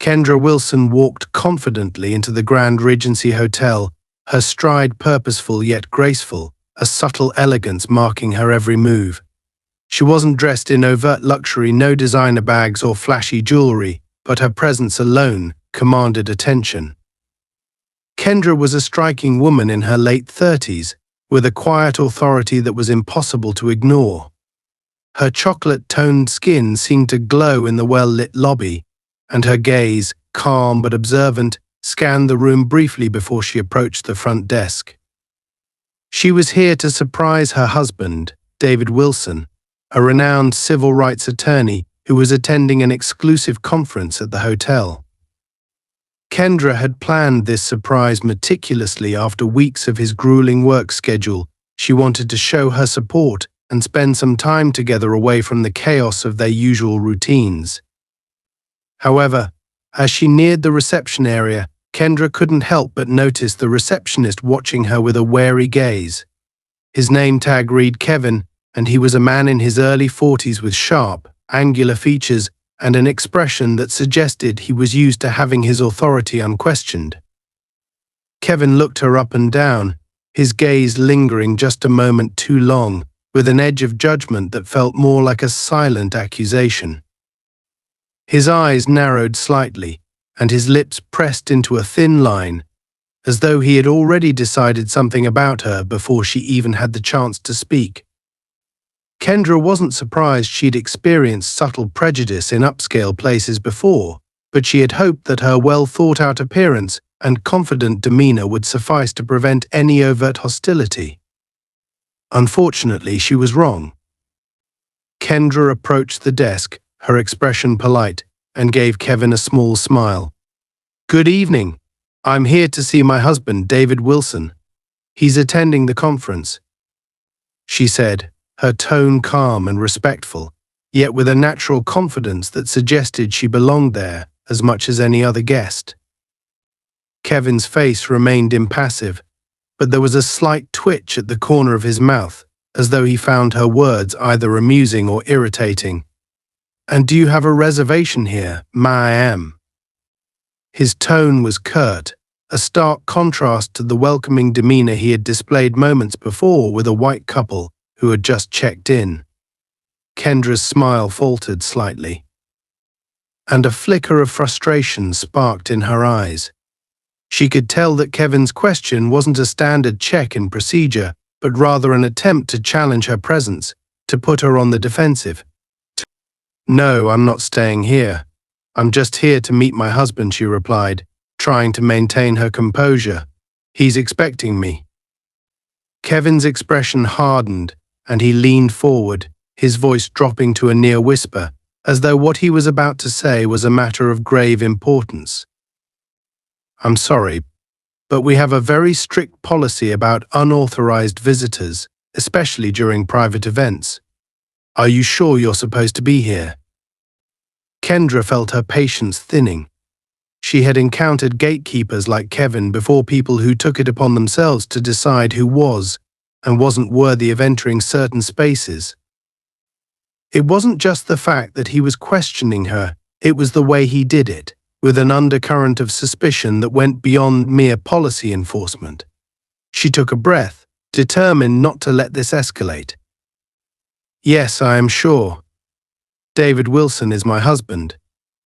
Kendra Wilson walked confidently into the Grand Regency Hotel, her stride purposeful yet graceful, a subtle elegance marking her every move. She wasn't dressed in overt luxury, no designer bags or flashy jewelry, but her presence alone commanded attention. Kendra was a striking woman in her late 30s, with a quiet authority that was impossible to ignore. Her chocolate-toned skin seemed to glow in the well-lit lobby, and her gaze, calm but observant, scanned the room briefly before she approached the front desk. She was here to surprise her husband, David Wilson, a renowned civil rights attorney who was attending an exclusive conference at the hotel. Kendra had planned this surprise meticulously after weeks of his grueling work schedule. She wanted to show her support and spend some time together away from the chaos of their usual routines. However, as she neared the reception area, Kendra couldn't help but notice the receptionist watching her with a wary gaze. His name tag read Kevin, and he was a man in his early 40s with sharp, angular features and an expression that suggested he was used to having his authority unquestioned. Kevin looked her up and down, his gaze lingering just a moment too long, with an edge of judgment that felt more like a silent accusation. His eyes narrowed slightly, and his lips pressed into a thin line, as though he had already decided something about her before she even had the chance to speak. Kendra wasn't surprised she'd experienced subtle prejudice in upscale places before, but she had hoped that her well-thought-out appearance and confident demeanor would suffice to prevent any overt hostility. Unfortunately, she was wrong. Kendra approached the desk, her expression polite, and gave Kevin a small smile. "Good evening. I'm here to see my husband, David Wilson. He's attending the conference," she said, her tone calm and respectful, yet with a natural confidence that suggested she belonged there as much as any other guest. Kevin's face remained impassive, but there was a slight twitch at the corner of his mouth, as though he found her words either amusing or irritating. "And do you have a reservation here, ma'am?" His tone was curt, a stark contrast to the welcoming demeanor he had displayed moments before with a white couple who had just checked in. Kendra's smile faltered slightly, and a flicker of frustration sparked in her eyes. She could tell that Kevin's question wasn't a standard check-in procedure, but rather an attempt to challenge her presence, to put her on the defensive. "No, I'm not staying here. I'm just here to meet my husband," she replied, trying to maintain her composure. "He's expecting me." Kevin's expression hardened, and he leaned forward, his voice dropping to a near whisper, as though what he was about to say was a matter of grave importance. "I'm sorry, but we have a very strict policy about unauthorized visitors, especially during private events. Are you sure you're supposed to be here?" Kendra felt her patience thinning. She had encountered gatekeepers like Kevin before, people who took it upon themselves to decide who was and wasn't worthy of entering certain spaces. It wasn't just the fact that he was questioning her, it was the way he did it, with an undercurrent of suspicion that went beyond mere policy enforcement. She took a breath, determined not to let this escalate. "Yes, I am sure. David Wilson is my husband.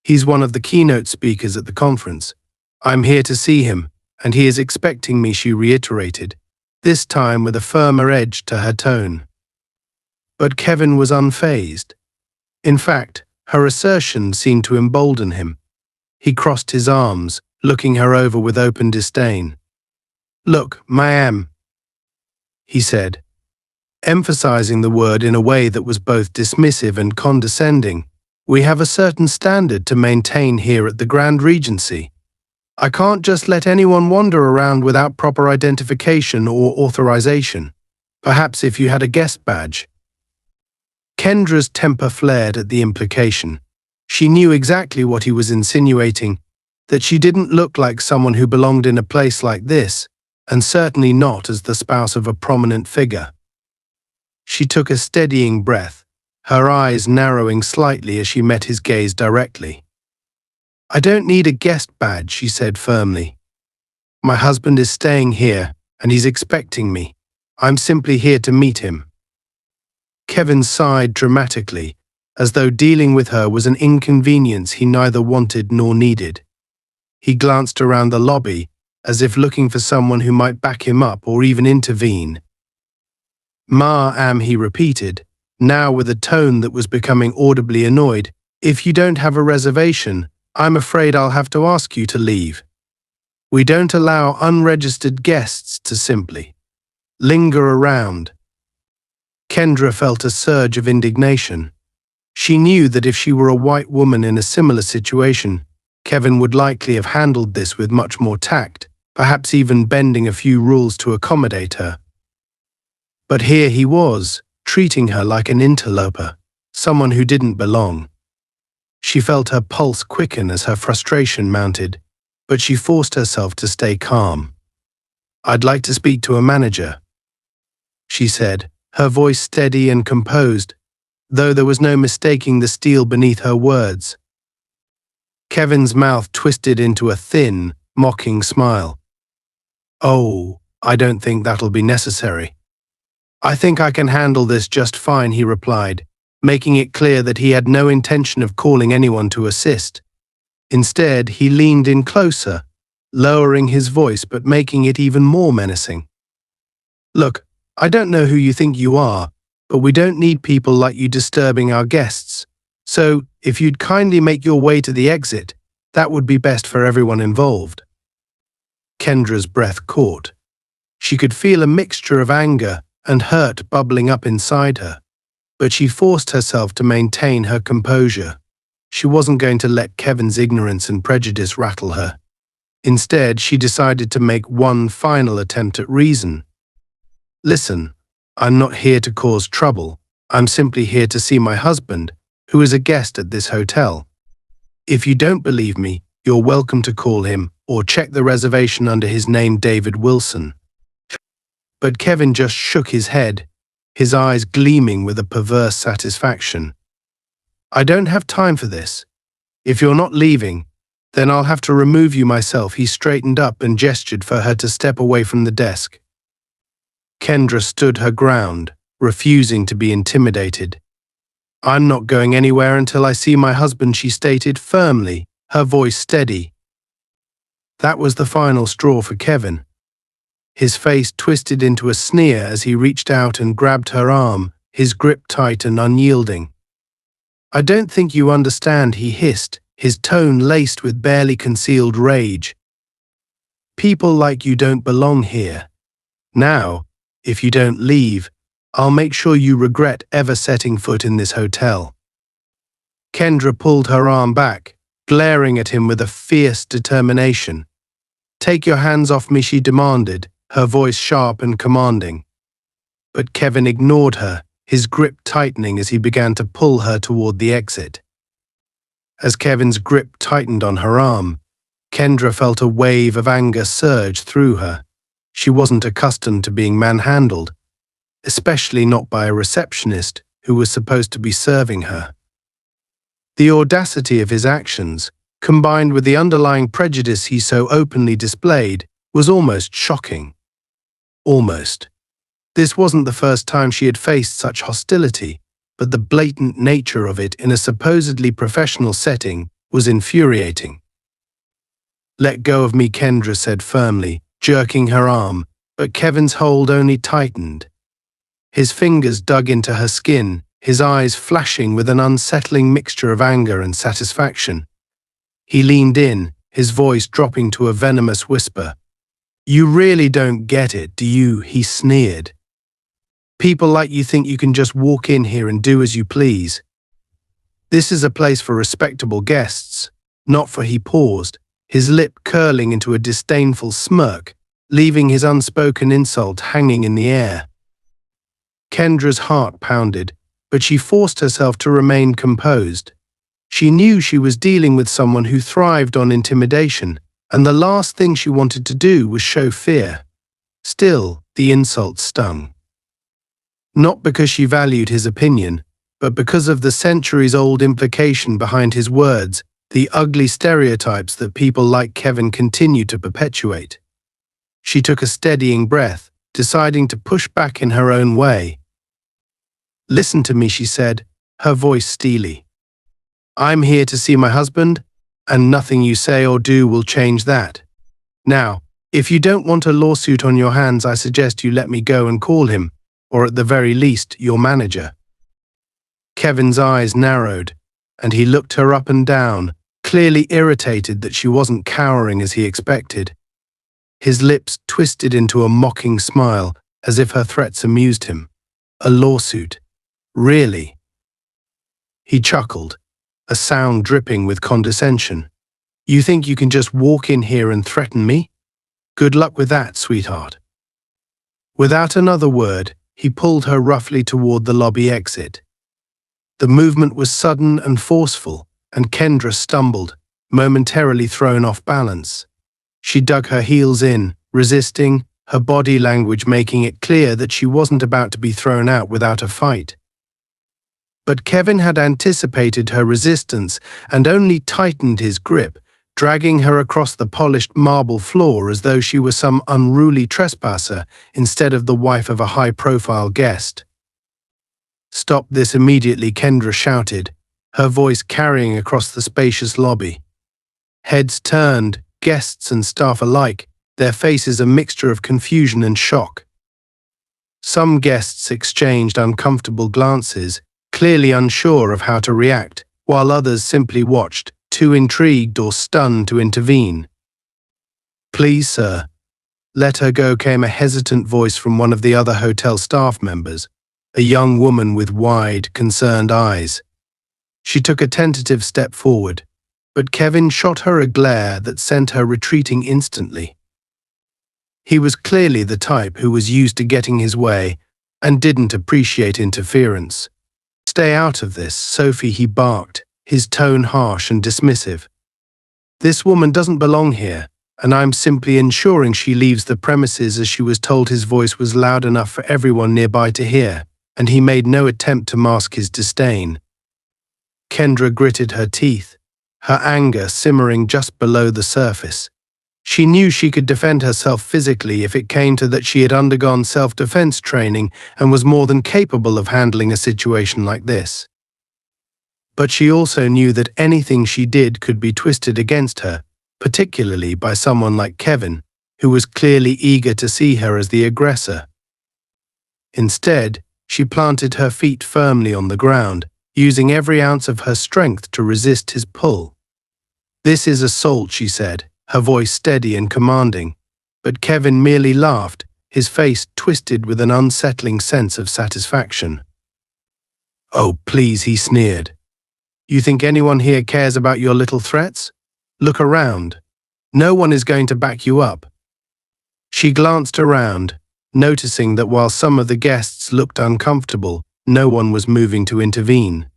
He's one of the keynote speakers at the conference. I'm here to see him, and he is expecting me," she reiterated, this time with a firmer edge to her tone. But Kevin was unfazed. In fact, her assertion seemed to embolden him. He crossed his arms, looking her over with open disdain. "Look, ma'am," he said, emphasizing the word in a way that was both dismissive and condescending. "We have a certain standard to maintain here at the Grand Regency. I can't just let anyone wander around without proper identification or authorization. Perhaps if you had a guest badge." Kendra's temper flared at the implication. She knew exactly what he was insinuating, that she didn't look like someone who belonged in a place like this, and certainly not as the spouse of a prominent figure. She took a steadying breath, her eyes narrowing slightly as she met his gaze directly. "I don't need a guest badge," she said firmly. "My husband is staying here, and he's expecting me. I'm simply here to meet him." Kevin sighed dramatically, as though dealing with her was an inconvenience he neither wanted nor needed. He glanced around the lobby, as if looking for someone who might back him up or even intervene. "Ma'am," he repeated, now with a tone that was becoming audibly annoyed, "if you don't have a reservation, I'm afraid I'll have to ask you to leave. We don't allow unregistered guests to simply linger around." Kendra felt a surge of indignation. She knew that if she were a white woman in a similar situation, Kevin would likely have handled this with much more tact, perhaps even bending a few rules to accommodate her. But here he was, treating her like an interloper, someone who didn't belong. She felt her pulse quicken as her frustration mounted, but she forced herself to stay calm. "I'd like to speak to a manager," she said, her voice steady and composed, though there was no mistaking the steel beneath her words. Kevin's mouth twisted into a thin, mocking smile. "Oh, I don't think that'll be necessary. I think I can handle this just fine," he replied, making it clear that he had no intention of calling anyone to assist. Instead, he leaned in closer, lowering his voice but making it even more menacing. "Look, I don't know who you think you are, but we don't need people like you disturbing our guests. So, if you'd kindly make your way to the exit, that would be best for everyone involved." Kendra's breath caught. She could feel a mixture of anger and hurt bubbling up inside her, but she forced herself to maintain her composure. She wasn't going to let Kevin's ignorance and prejudice rattle her. Instead, she decided to make one final attempt at reason. "Listen, I'm not here to cause trouble. I'm simply here to see my husband, who is a guest at this hotel. If you don't believe me, you're welcome to call him or check the reservation under his name, David Wilson." But Kevin just shook his head, his eyes gleaming with a perverse satisfaction. "I don't have time for this. If you're not leaving, then I'll have to remove you myself." He straightened up and gestured for her to step away from the desk. Kendra stood her ground, refusing to be intimidated. "I'm not going anywhere until I see my husband," she stated firmly, her voice steady. That was the final straw for Kevin. His face twisted into a sneer as he reached out and grabbed her arm, his grip tight and unyielding. "I don't think you understand," he hissed, his tone laced with barely concealed rage. "People like you don't belong here. Now, if you don't leave, I'll make sure you regret ever setting foot in this hotel." Kendra pulled her arm back, glaring at him with a fierce determination. "Take your hands off me," she demanded, her voice sharp and commanding. But Kevin ignored her, his grip tightening as he began to pull her toward the exit. As Kevin's grip tightened on her arm, Kendra felt a wave of anger surge through her. She wasn't accustomed to being manhandled, especially not by a receptionist who was supposed to be serving her. The audacity of his actions, combined with the underlying prejudice he so openly displayed, was almost shocking. Almost. This wasn't the first time she had faced such hostility, but the blatant nature of it in a supposedly professional setting was infuriating. "Let go of me," Kendra said firmly, jerking her arm, but Kevin's hold only tightened. His fingers dug into her skin, his eyes flashing with an unsettling mixture of anger and satisfaction. He leaned in, his voice dropping to a venomous whisper. "You really don't get it, do you?" he sneered. "People like you think you can just walk in here and do as you please. This is a place for respectable guests, not for..." He paused, his lip curling into a disdainful smirk, leaving his unspoken insult hanging in the air. Kendra's heart pounded, but she forced herself to remain composed. She knew she was dealing with someone who thrived on intimidation, and the last thing she wanted to do was show fear. Still, the insult stung. Not because she valued his opinion, but because of the centuries-old implication behind his words the ugly stereotypes that people like Kevin continue to perpetuate. She took a steadying breath, deciding to push back in her own way. "Listen to me," she said, her voice steely. "I'm here to see my husband, and nothing you say or do will change that. Now, if you don't want a lawsuit on your hands, I suggest you let me go and call him, or at the very least, your manager." Kevin's eyes narrowed, and he looked her up and down, clearly irritated that she wasn't cowering as he expected. His lips twisted into a mocking smile, as if her threats amused him. A lawsuit? Really? He chuckled, a sound dripping with condescension. "You think you can just walk in here and threaten me? Good luck with that, sweetheart." Without another word, he pulled her roughly toward the lobby exit. The movement was sudden and forceful, and Kendra stumbled, momentarily thrown off balance. She dug her heels in, resisting, her body language making it clear that she wasn't about to be thrown out without a fight. But Kevin had anticipated her resistance and only tightened his grip, dragging her across the polished marble floor as though she were some unruly trespasser instead of the wife of a high-profile guest. "Stop this immediately," Kendra shouted, her voice carrying across the spacious lobby. Heads turned, guests and staff alike, their faces a mixture of confusion and shock. Some guests exchanged uncomfortable glances, clearly unsure of how to react, while others simply watched, too intrigued or stunned to intervene. "Please, sir, let her go," came a hesitant voice from one of the other hotel staff members, a young woman with wide, concerned eyes. She took a tentative step forward, but Kevin shot her a glare that sent her retreating instantly. He was clearly the type who was used to getting his way and didn't appreciate interference. "Stay out of this, Sophie," he barked, his tone harsh and dismissive. "This woman doesn't belong here, and I'm simply ensuring she leaves the premises," as she was told. His voice was loud enough for everyone nearby to hear, and he made no attempt to mask his disdain. Kendra gritted her teeth, her anger simmering just below the surface. She knew she could defend herself physically if it came to that. She had undergone self-defense training and was more than capable of handling a situation like this. But she also knew that anything she did could be twisted against her, particularly by someone like Kevin, who was clearly eager to see her as the aggressor. Instead, she planted her feet firmly on the ground, using every ounce of her strength to resist his pull. "This is assault," she said, her voice steady and commanding, but Kevin merely laughed, his face twisted with an unsettling sense of satisfaction. "Oh, please," he sneered. "You think anyone here cares about your little threats? Look around. No one is going to back you up." She glanced around, noticing that while some of the guests looked uncomfortable, no one was moving to intervene.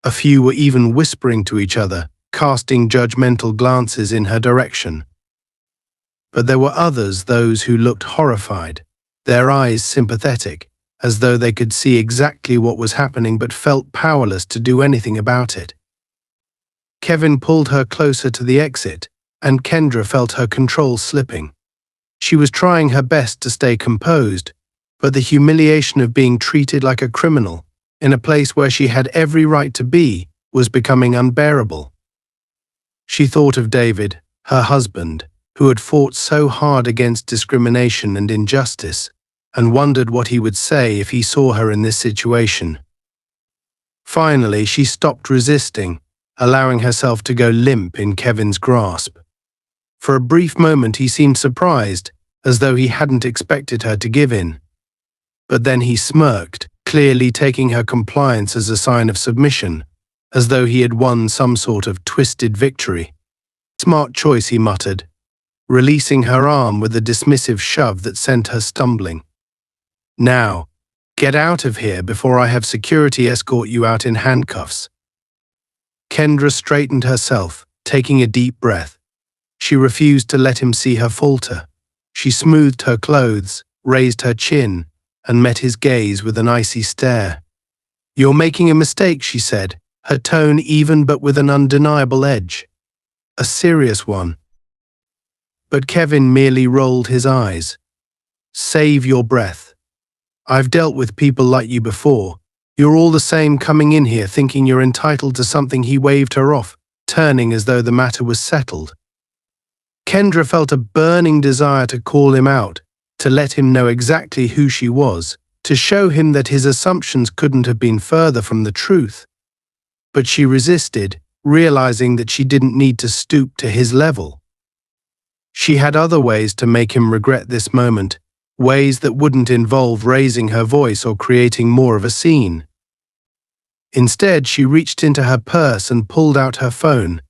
A few were even whispering to each other, casting judgmental glances in her direction. But there were others, those who looked horrified, their eyes sympathetic, as though they could see exactly what was happening but felt powerless to do anything about it. Kevin pulled her closer to the exit, and Kendra felt her control slipping. She was trying her best to stay composed, but the humiliation of being treated like a criminal, in a place where she had every right to be, was becoming unbearable. She thought of David, her husband, who had fought so hard against discrimination and injustice, and wondered what he would say if he saw her in this situation. Finally, she stopped resisting, allowing herself to go limp in Kevin's grasp. For a brief moment he seemed surprised, as though he hadn't expected her to give in. But then he smirked, clearly taking her compliance as a sign of submission, as though he had won some sort of twisted victory. "Smart choice," he muttered, releasing her arm with a dismissive shove that sent her stumbling. "Now, get out of here before I have security escort you out in handcuffs." Kendra straightened herself, taking a deep breath. She refused to let him see her falter. She smoothed her clothes, raised her chin, and met his gaze with an icy stare. "You're making a mistake," she said, her tone even but with an undeniable edge. A serious one. But Kevin merely rolled his eyes. Save your breath. I've dealt with people like you before. You're all the same coming in here thinking you're entitled to something. He waved her off, turning as though the matter was settled. Kendra felt a burning desire to call him out, to let him know exactly who she was, to show him that his assumptions couldn't have been further from the truth. But she resisted, realizing that she didn't need to stoop to his level. She had other ways to make him regret this moment, ways that wouldn't involve raising her voice or creating more of a scene. Instead, she reached into her purse and pulled out her phone.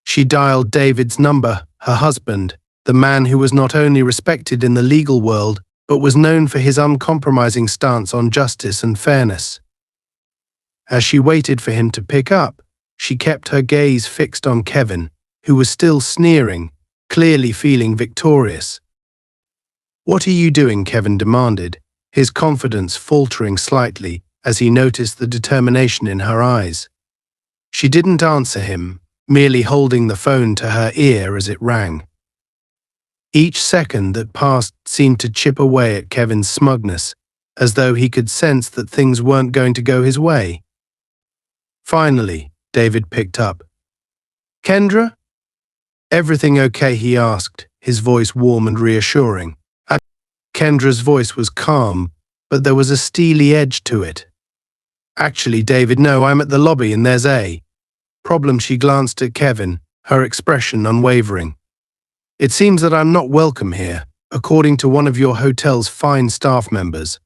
She dialed David's number, her husband, the man who was not only respected in the legal world, but was known for his uncompromising stance on justice and fairness. As she waited for him to pick up, she kept her gaze fixed on Kevin, who was still sneering, clearly feeling victorious. "What are you doing?" Kevin demanded, his confidence faltering slightly as he noticed the determination in her eyes. She didn't answer him, merely holding the phone to her ear as it rang. Each second that passed seemed to chip away at Kevin's smugness, as though he could sense that things weren't going to go his way. Finally, David picked up. "Kendra? Everything okay?" he asked, his voice warm and reassuring. Kendra's voice was calm, but there was a steely edge to it. "Actually, David, no, I'm at the lobby and there's a problem." She glanced at Kevin, her expression unwavering. "It seems that I'm not welcome here, according to one of your hotel's fine staff members."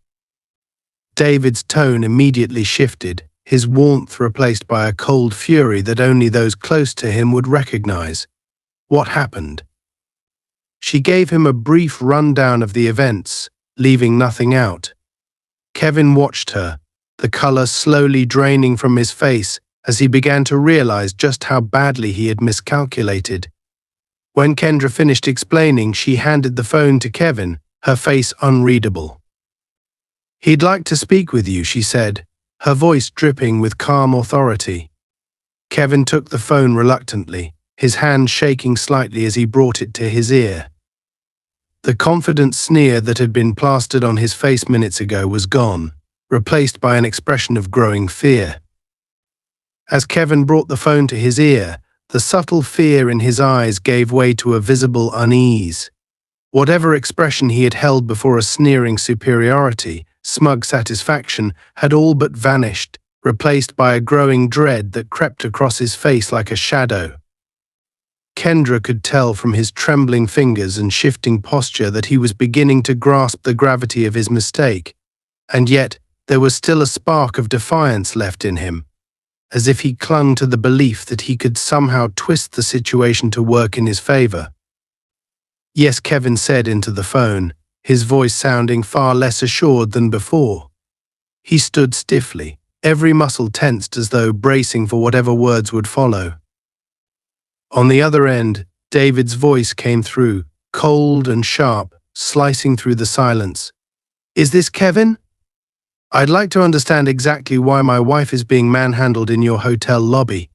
David's tone immediately shifted, his warmth replaced by a cold fury that only those close to him would recognize. What happened? She gave him a brief rundown of the events, leaving nothing out. Kevin watched her, the color slowly draining from his face as he began to realize just how badly he had miscalculated. When Kendra finished explaining, she handed the phone to Kevin, her face unreadable. "He'd like to speak with you," she said, her voice dripping with calm authority. Kevin took the phone reluctantly, his hand shaking slightly as he brought it to his ear. The confident sneer that had been plastered on his face minutes ago was gone, replaced by an expression of growing fear. As Kevin brought the phone to his ear, the subtle fear in his eyes gave way to a visible unease. Whatever expression he had held before a sneering superiority, smug satisfaction, had all but vanished, replaced by a growing dread that crept across his face like a shadow. Kendra could tell from his trembling fingers and shifting posture that he was beginning to grasp the gravity of his mistake, and yet there was still a spark of defiance left in him, as if he clung to the belief that he could somehow twist the situation to work in his favor. "Yes," Kevin said into the phone, his voice sounding far less assured than before. He stood stiffly, every muscle tensed as though bracing for whatever words would follow. On the other end, David's voice came through, cold and sharp, slicing through the silence. "Is this Kevin? I'd like to understand exactly why my wife is being manhandled in your hotel lobby."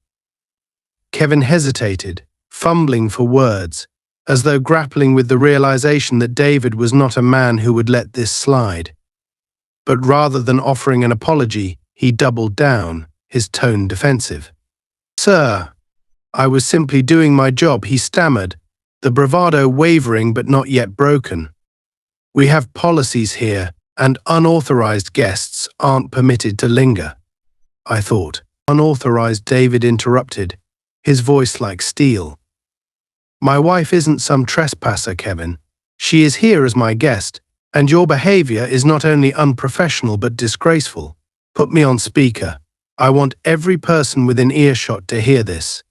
Kevin hesitated, fumbling for words, as though grappling with the realization that David was not a man who would let this slide. But rather than offering an apology, he doubled down, his tone defensive. "Sir, I was simply doing my job," he stammered, the bravado wavering but not yet broken. "We have policies here, and unauthorized guests aren't permitted to linger." "I thought." "Unauthorized," David interrupted, his voice like steel. "My wife isn't some trespasser, Kevin. She is here as my guest, and your behavior is not only unprofessional but disgraceful. Put me on speaker. I want every person within earshot to hear this."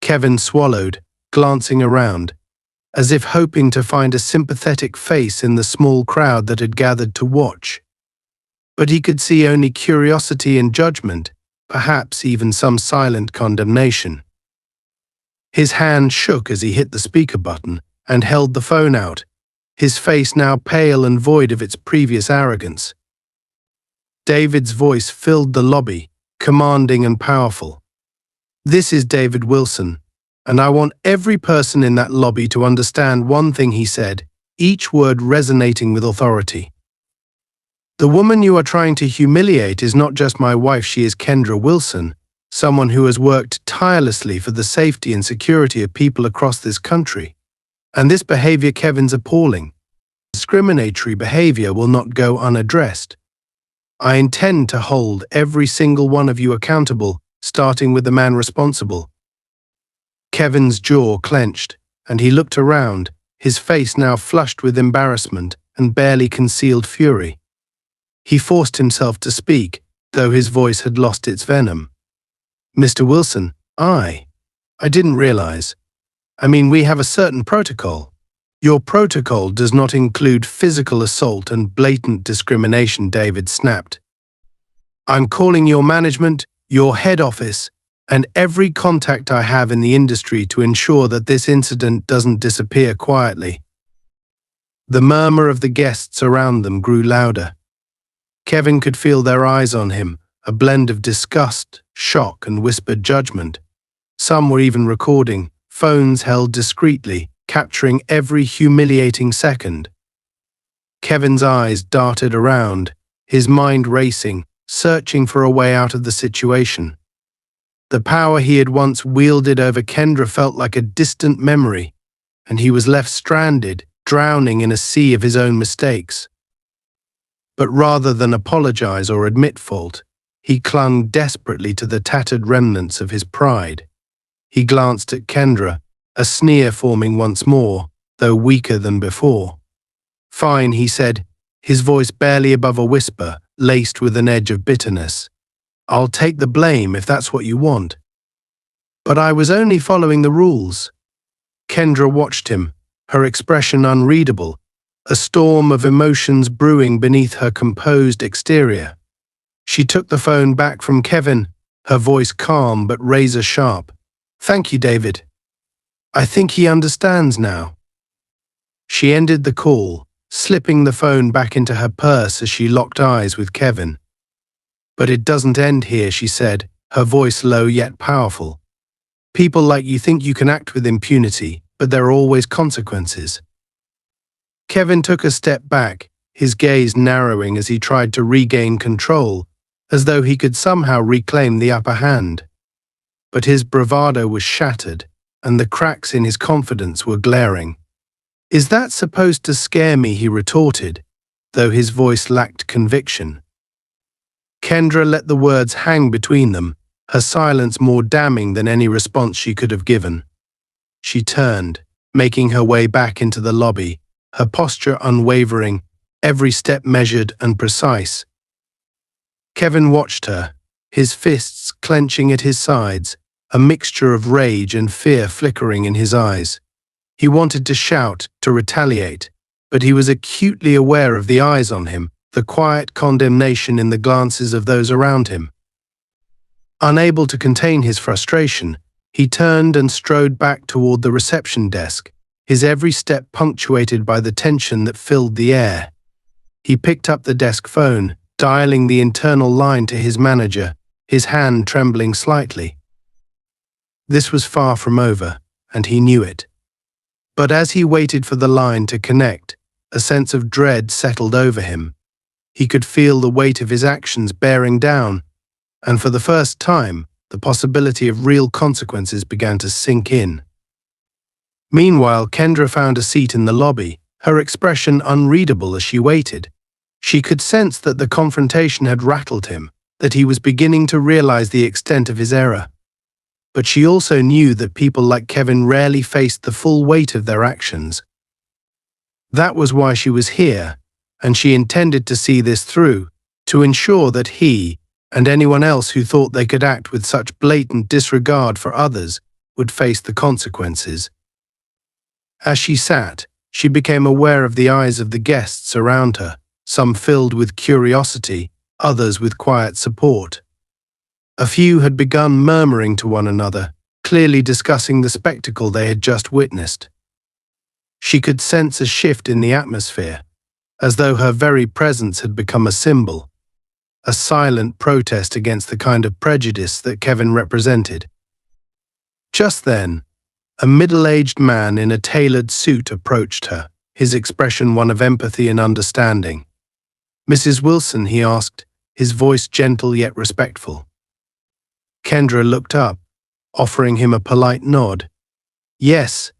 Kevin swallowed, glancing around, as if hoping to find a sympathetic face in the small crowd that had gathered to watch. But he could see only curiosity and judgment, perhaps even some silent condemnation. His hand shook as he hit the speaker button and held the phone out, his face now pale and void of its previous arrogance. David's voice filled the lobby, commanding and powerful. "This is David Wilson, and I want every person in that lobby to understand one thing," he said, each word resonating with authority. "The woman you are trying to humiliate is not just my wife, she is Kendra Wilson, someone who has worked tirelessly for the safety and security of people across this country. And this behavior, Kevin's appalling, discriminatory behavior, will not go unaddressed. I intend to hold every single one of you accountable, starting with the man responsible." Kevin's jaw clenched, and he looked around, his face now flushed with embarrassment and barely concealed fury. He forced himself to speak, though his voice had lost its venom. "Mr. Wilson, I didn't realize. I mean, we have a certain protocol. Your protocol does not include physical assault and blatant discrimination," David snapped. "I'm calling your management, your head office, and every contact I have in the industry to ensure that this incident doesn't disappear quietly." The murmur of the guests around them grew louder. Kevin could feel their eyes on him, a blend of disgust, shock, and whispered judgment. Some were even recording, phones held discreetly, capturing every humiliating second. Kevin's eyes darted around, his mind racing, searching for a way out of the situation. The power he had once wielded over Kendra felt like a distant memory, and he was left stranded, drowning in a sea of his own mistakes. But rather than apologize or admit fault, he clung desperately to the tattered remnants of his pride. He glanced at Kendra, a sneer forming once more, though weaker than before. "Fine," he said, his voice barely above a whisper, laced with an edge of bitterness. "I'll take the blame if that's what you want. But I was only following the rules." Kendra watched him, her expression unreadable, a storm of emotions brewing beneath her composed exterior. She took the phone back from Kevin, her voice calm but razor-sharp. "Thank you, David. I think he understands now." She ended the call, slipping the phone back into her purse as she locked eyes with Kevin. "But it doesn't end here," she said, her voice low yet powerful. "People like you think you can act with impunity, but there are always consequences." Kevin took a step back, his gaze narrowing as he tried to regain control, as though he could somehow reclaim the upper hand. But his bravado was shattered, and the cracks in his confidence were glaring. "Is that supposed to scare me?" he retorted, though his voice lacked conviction. Kendra let the words hang between them, her silence more damning than any response she could have given. She turned, making her way back into the lobby, her posture unwavering, every step measured and precise. Kevin watched her, his fists clenching at his sides, a mixture of rage and fear flickering in his eyes. He wanted to shout, to retaliate, but he was acutely aware of the eyes on him, the quiet condemnation in the glances of those around him. Unable to contain his frustration, he turned and strode back toward the reception desk, his every step punctuated by the tension that filled the air. He picked up the desk phone, dialing the internal line to his manager, his hand trembling slightly. This was far from over, and he knew it. But as he waited for the line to connect, a sense of dread settled over him. He could feel the weight of his actions bearing down, and for the first time, the possibility of real consequences began to sink in. Meanwhile, Kendra found a seat in the lobby, her expression unreadable as she waited. She could sense that the confrontation had rattled him, that he was beginning to realize the extent of his error. But she also knew that people like Kevin rarely faced the full weight of their actions. That was why she was here, and she intended to see this through, to ensure that he, and anyone else who thought they could act with such blatant disregard for others, would face the consequences. As she sat, she became aware of the eyes of the guests around her, some filled with curiosity, others with quiet support. A few had begun murmuring to one another, clearly discussing the spectacle they had just witnessed. She could sense a shift in the atmosphere, as though her very presence had become a symbol. a silent protest against the kind of prejudice that Kevin represented. Just then, a middle-aged man in a tailored suit approached her, his expression one of empathy and understanding. "Mrs. Wilson," he asked, his voice gentle yet respectful. Kendra looked up, offering him a polite nod. "Yes,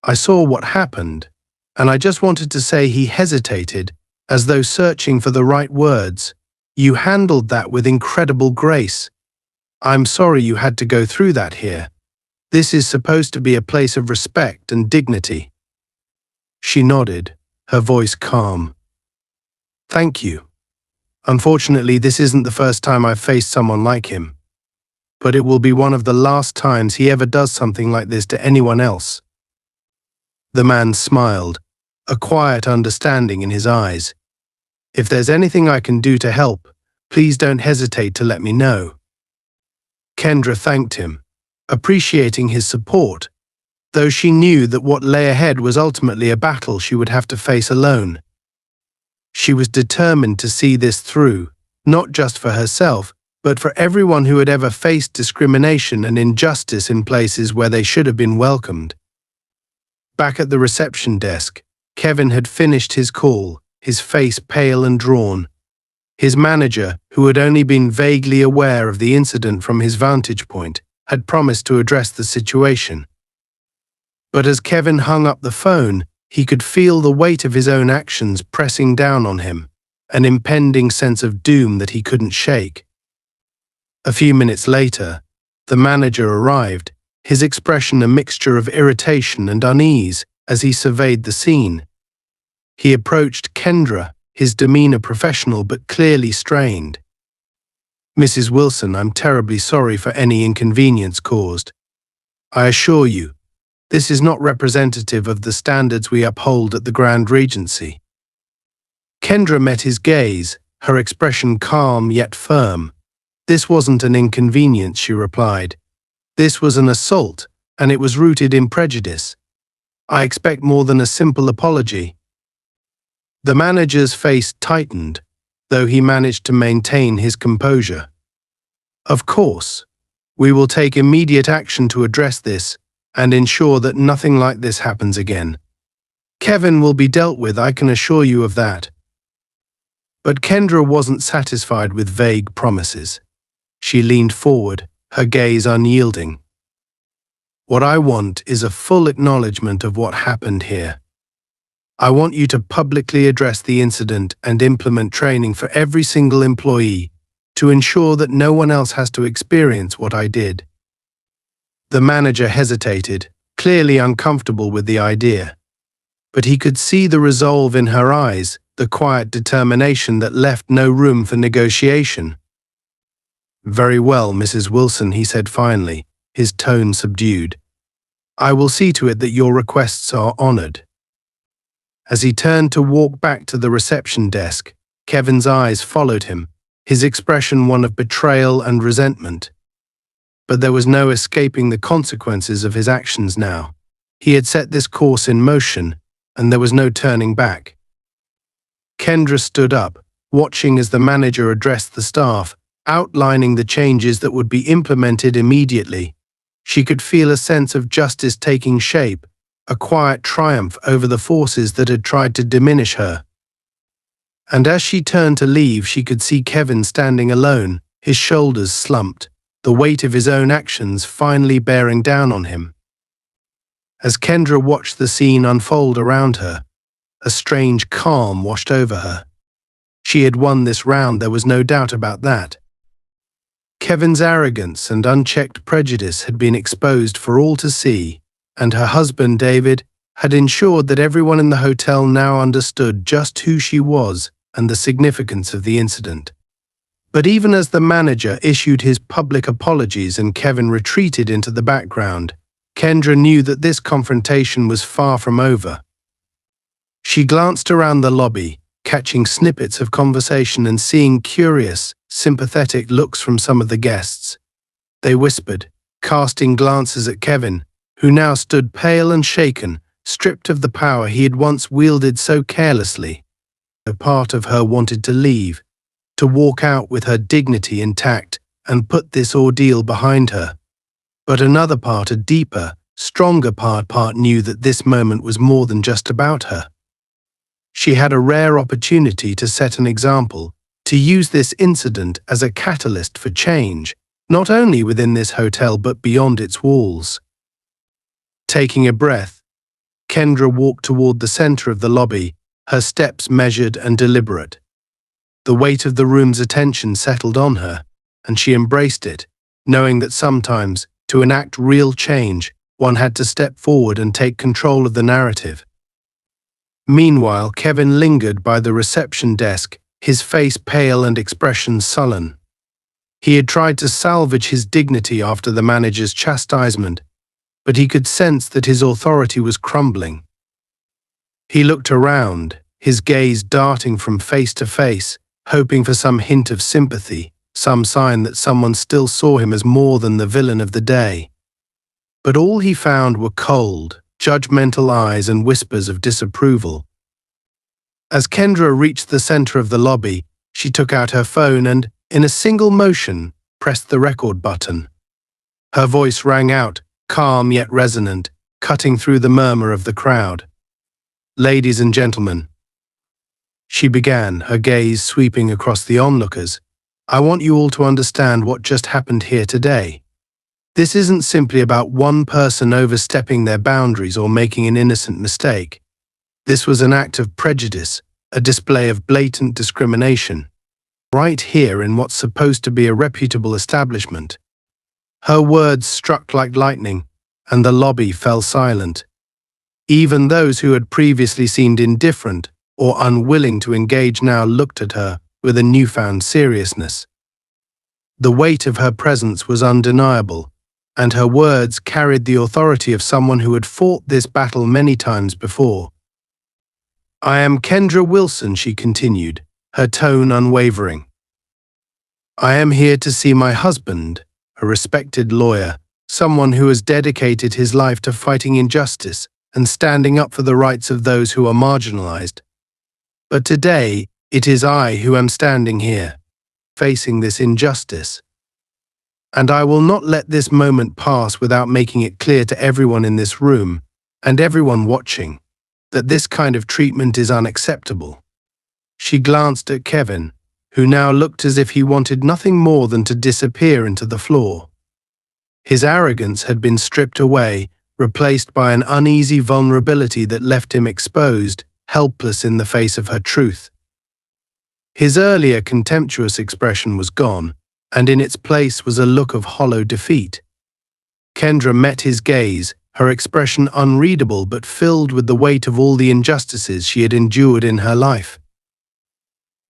I saw what happened, and I just wanted to say," he hesitated, as though searching for the right words. "You handled that with incredible grace. I'm sorry you had to go through that here. This is supposed to be a place of respect and dignity." She nodded, her voice calm. "Thank you. Unfortunately, this isn't the first time I've faced someone like him. But it will be one of the last times he ever does something like this to anyone else." The man smiled, a quiet understanding in his eyes. "If there's anything I can do to help, please don't hesitate to let me know." Kendra thanked him, appreciating his support, though she knew that what lay ahead was ultimately a battle she would have to face alone. She was determined to see this through, not just for herself, but for everyone who had ever faced discrimination and injustice in places where they should have been welcomed. Back at the reception desk, Kevin had finished his call, his face pale and drawn. His manager, who had only been vaguely aware of the incident from his vantage point, had promised to address the situation. But as Kevin hung up the phone, he could feel the weight of his own actions pressing down on him, an impending sense of doom that he couldn't shake. A few minutes later, the manager arrived, his expression a mixture of irritation and unease as he surveyed the scene. He approached Kendra, his demeanor professional but clearly strained. "Mrs. Wilson, I'm terribly sorry for any inconvenience caused. I assure you, this is not representative of the standards we uphold at the Grand Regency." Kendra met his gaze, her expression calm yet firm. "This wasn't an inconvenience," she replied. "This was an assault, and it was rooted in prejudice. I expect more than a simple apology." The manager's face tightened, though he managed to maintain his composure. "Of course, we will take immediate action to address this and ensure that nothing like this happens again. Kevin will be dealt with, I can assure you of that." But Kendra wasn't satisfied with vague promises. She leaned forward, her gaze unyielding. "What I want is a full acknowledgement of what happened here. I want you to publicly address the incident and implement training for every single employee to ensure that no one else has to experience what I did." The manager hesitated, clearly uncomfortable with the idea. But he could see the resolve in her eyes, the quiet determination that left no room for negotiation. "Very well, Mrs. Wilson," he said finally, his tone subdued. "I will see to it that your requests are honored." As he turned to walk back to the reception desk, Kevin's eyes followed him, his expression one of betrayal and resentment. But there was no escaping the consequences of his actions now. He had set this course in motion, and there was no turning back. Kendra stood up, watching as the manager addressed the staff, outlining the changes that would be implemented immediately. She could feel a sense of justice taking shape, a quiet triumph over the forces that had tried to diminish her. And as she turned to leave, she could see Kevin standing alone, his shoulders slumped, the weight of his own actions finally bearing down on him. As Kendra watched the scene unfold around her, a strange calm washed over her. She had won this round, there was no doubt about that. Kevin's arrogance and unchecked prejudice had been exposed for all to see, and her husband, David, had ensured that everyone in the hotel now understood just who she was and the significance of the incident. But even as the manager issued his public apologies and Kevin retreated into the background, Kendra knew that this confrontation was far from over. She glanced around the lobby, catching snippets of conversation and seeing curious, sympathetic looks from some of the guests. They whispered, casting glances at Kevin, who now stood pale and shaken, stripped of the power he had once wielded so carelessly. A part of her wanted to leave, to walk out with her dignity intact and put this ordeal behind her. But another part, a deeper, stronger part knew that this moment was more than just about her. She had a rare opportunity to set an example, to use this incident as a catalyst for change, not only within this hotel but beyond its walls. Taking a breath, Kendra walked toward the center of the lobby, her steps measured and deliberate. The weight of the room's attention settled on her, and she embraced it, knowing that sometimes, to enact real change, one had to step forward and take control of the narrative. Meanwhile, Kevin lingered by the reception desk, his face pale and expression sullen. He had tried to salvage his dignity after the manager's chastisement, but he could sense that his authority was crumbling. He looked around, his gaze darting from face to face, hoping for some hint of sympathy, some sign that someone still saw him as more than the villain of the day. But all he found were cold, judgmental eyes and whispers of disapproval. As Kendra reached the center of the lobby, she took out her phone and, in a single motion, pressed the record button. Her voice rang out, calm yet resonant, cutting through the murmur of the crowd. "Ladies and gentlemen," she began, her gaze sweeping across the onlookers, "I want you all to understand what just happened here today. This isn't simply about one person overstepping their boundaries or making an innocent mistake. This was an act of prejudice, a display of blatant discrimination, right here in what's supposed to be a reputable establishment." Her words struck like lightning, and the lobby fell silent. Even those who had previously seemed indifferent or unwilling to engage now looked at her with a newfound seriousness. The weight of her presence was undeniable, and her words carried the authority of someone who had fought this battle many times before. "I am Kendra Wilson," she continued, her tone unwavering. "I am here to see my husband, a respected lawyer, someone who has dedicated his life to fighting injustice and standing up for the rights of those who are marginalized. But today, it is I who am standing here, facing this injustice. And I will not let this moment pass without making it clear to everyone in this room, and everyone watching, that this kind of treatment is unacceptable." She glanced at Kevin, who now looked as if he wanted nothing more than to disappear into the floor. His arrogance had been stripped away, replaced by an uneasy vulnerability that left him exposed, helpless in the face of her truth. His earlier contemptuous expression was gone, and in its place was a look of hollow defeat. Kendra met his gaze, her expression unreadable but filled with the weight of all the injustices she had endured in her life.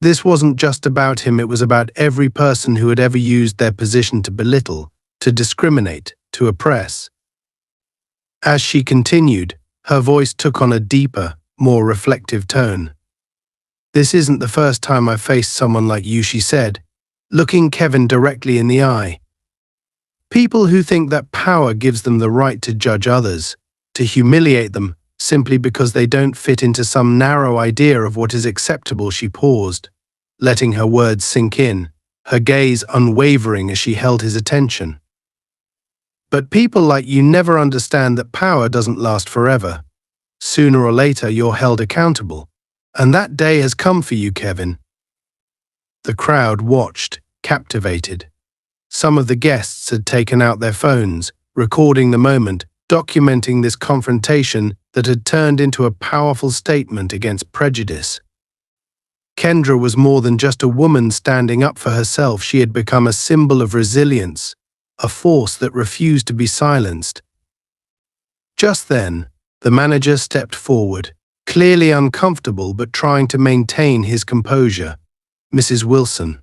This wasn't just about him, it was about every person who had ever used their position to belittle, to discriminate, to oppress. As she continued, her voice took on a deeper, more reflective tone. "This isn't the first time I've faced someone like you," she said, looking Kevin directly in the eye. "People who think that power gives them the right to judge others, to humiliate them, simply because they don't fit into some narrow idea of what is acceptable." She paused, letting her words sink in, her gaze unwavering as she held his attention. "But people like you never understand that power doesn't last forever. Sooner or later you're held accountable, and that day has come for you, Kevin." The crowd watched, captivated. Some of the guests had taken out their phones, recording the moment, documenting this confrontation that had turned into a powerful statement against prejudice. Kendra was more than just a woman standing up for herself. She had become a symbol of resilience, a force that refused to be silenced. Just then, the manager stepped forward, clearly uncomfortable but trying to maintain his composure. "Mrs. Wilson,"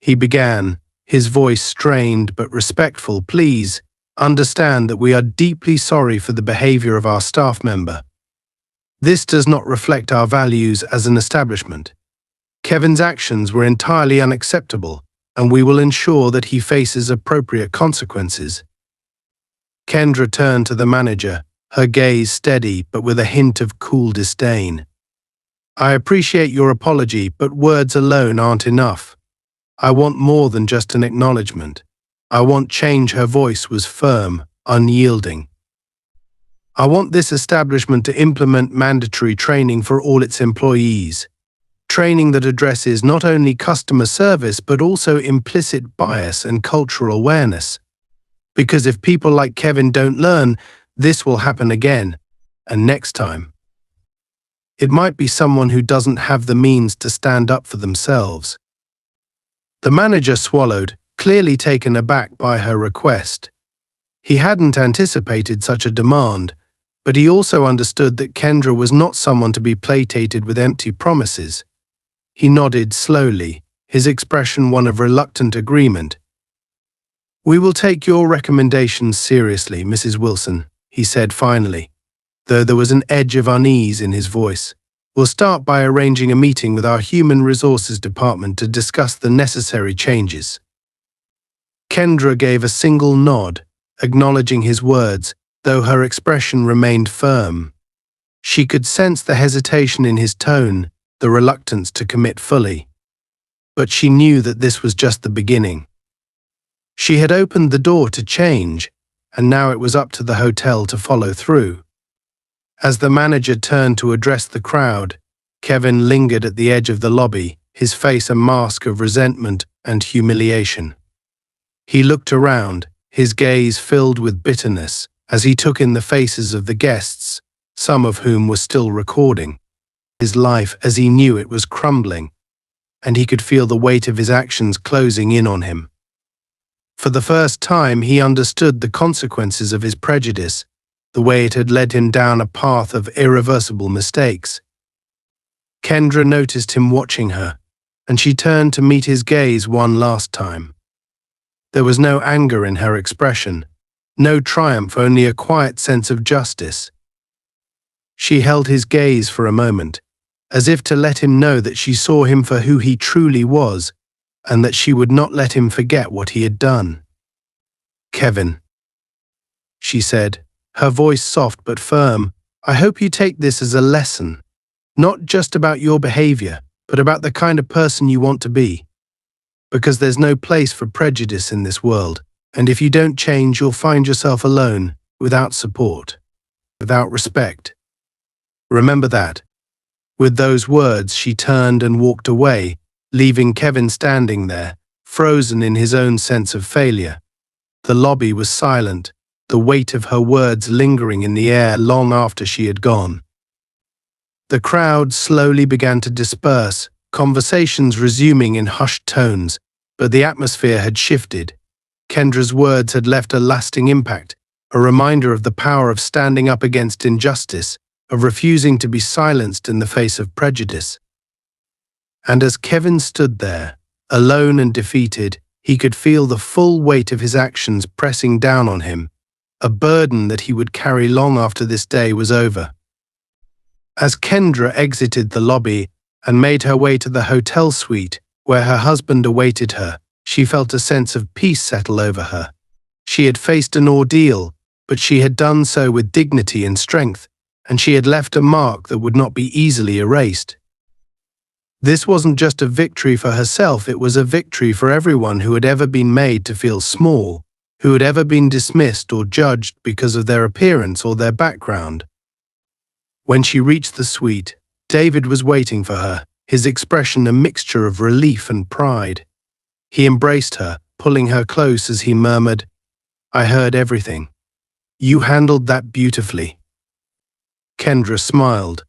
he began, his voice strained but respectful, "please understand that we are deeply sorry for the behavior of our staff member. This does not reflect our values as an establishment. Kevin's actions were entirely unacceptable, and we will ensure that he faces appropriate consequences." Kendra turned to the manager, her gaze steady but with a hint of cool disdain. I appreciate your apology, but words alone aren't enough. I want more than just an acknowledgement. I want change. Her voice was firm, unyielding. I want this establishment to implement mandatory training for all its employees. Training that addresses not only customer service but also implicit bias and cultural awareness. Because if people like Kevin don't learn, this will happen again, and next time. It might be someone who doesn't have the means to stand up for themselves. The manager swallowed, clearly taken aback by her request. He hadn't anticipated such a demand, but he also understood that Kendra was not someone to be placated with empty promises. He nodded slowly, his expression one of reluctant agreement. "We will take your recommendations seriously, Mrs. Wilson," he said finally, though there was an edge of unease in his voice. "We'll start by arranging a meeting with our Human Resources Department to discuss the necessary changes." Kendra gave a single nod, acknowledging his words, though her expression remained firm. She could sense the hesitation in his tone, the reluctance to commit fully. But she knew that this was just the beginning. She had opened the door to change, and now it was up to the hotel to follow through. As the manager turned to address the crowd, Kevin lingered at the edge of the lobby, his face a mask of resentment and humiliation. He looked around, his gaze filled with bitterness, as he took in the faces of the guests, some of whom were still recording. His life as he knew it was crumbling, and he could feel the weight of his actions closing in on him. For the first time, he understood the consequences of his prejudice, the way it had led him down a path of irreversible mistakes. Kendra noticed him watching her, and she turned to meet his gaze one last time. There was no anger in her expression, no triumph, only a quiet sense of justice. She held his gaze for a moment, as if to let him know that she saw him for who he truly was, and that she would not let him forget what he had done. "Kevin," she said, her voice soft but firm, "I hope you take this as a lesson, not just about your behavior, but about the kind of person you want to be. Because there's no place for prejudice in this world, and if you don't change, you'll find yourself alone, without support, without respect. Remember that." With those words, she turned and walked away, leaving Kevin standing there, frozen in his own sense of failure. The lobby was silent, the weight of her words lingering in the air long after she had gone. The crowd slowly began to disperse, conversations resuming in hushed tones, but the atmosphere had shifted. Kendra's words had left a lasting impact, a reminder of the power of standing up against injustice, of refusing to be silenced in the face of prejudice. And as Kevin stood there, alone and defeated, he could feel the full weight of his actions pressing down on him, a burden that he would carry long after this day was over. As Kendra exited the lobby and made her way to the hotel suite where her husband awaited her, she felt a sense of peace settle over her. She had faced an ordeal, but she had done so with dignity and strength, and she had left a mark that would not be easily erased. This wasn't just a victory for herself, it was a victory for everyone who had ever been made to feel small, who had ever been dismissed or judged because of their appearance or their background. When she reached the suite, David was waiting for her, his expression a mixture of relief and pride. He embraced her, pulling her close as he murmured, "I heard everything. You handled that beautifully." Kendra smiled,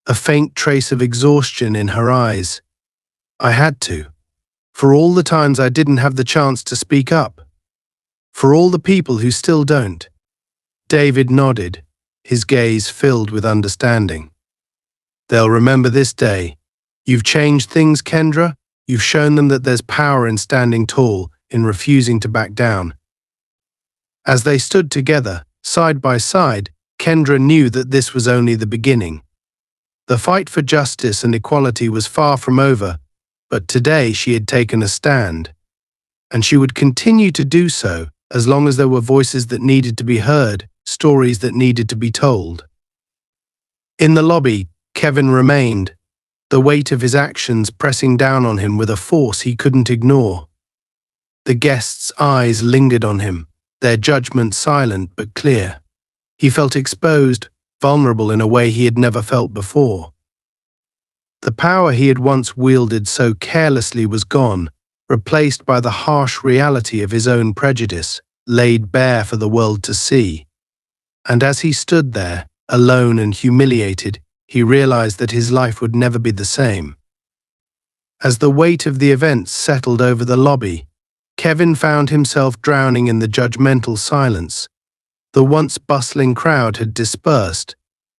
a faint trace of exhaustion in her eyes. "I had to. For all the times I didn't have the chance to speak up. For all the people who still don't." David nodded, his gaze filled with understanding. "They'll remember this day. You've changed things, Kendra. You've shown them that there's power in standing tall, in refusing to back down." As they stood together, side by side, Kendra knew that this was only the beginning. The fight for justice and equality was far from over, but today she had taken a stand. And she would continue to do so as long as there were voices that needed to be heard, stories that needed to be told. In the lobby, Kevin remained, the weight of his actions pressing down on him with a force he couldn't ignore. The guest's eyes lingered on him, their judgment silent but clear. He felt exposed, vulnerable in a way he had never felt before. The power he had once wielded so carelessly was gone, replaced by the harsh reality of his own prejudice, laid bare for the world to see. And as he stood there, alone and humiliated, he realized that his life would never be the same. As the weight of the events settled over the lobby, Kevin found himself drowning in the judgmental silence. The once bustling crowd had dispersed,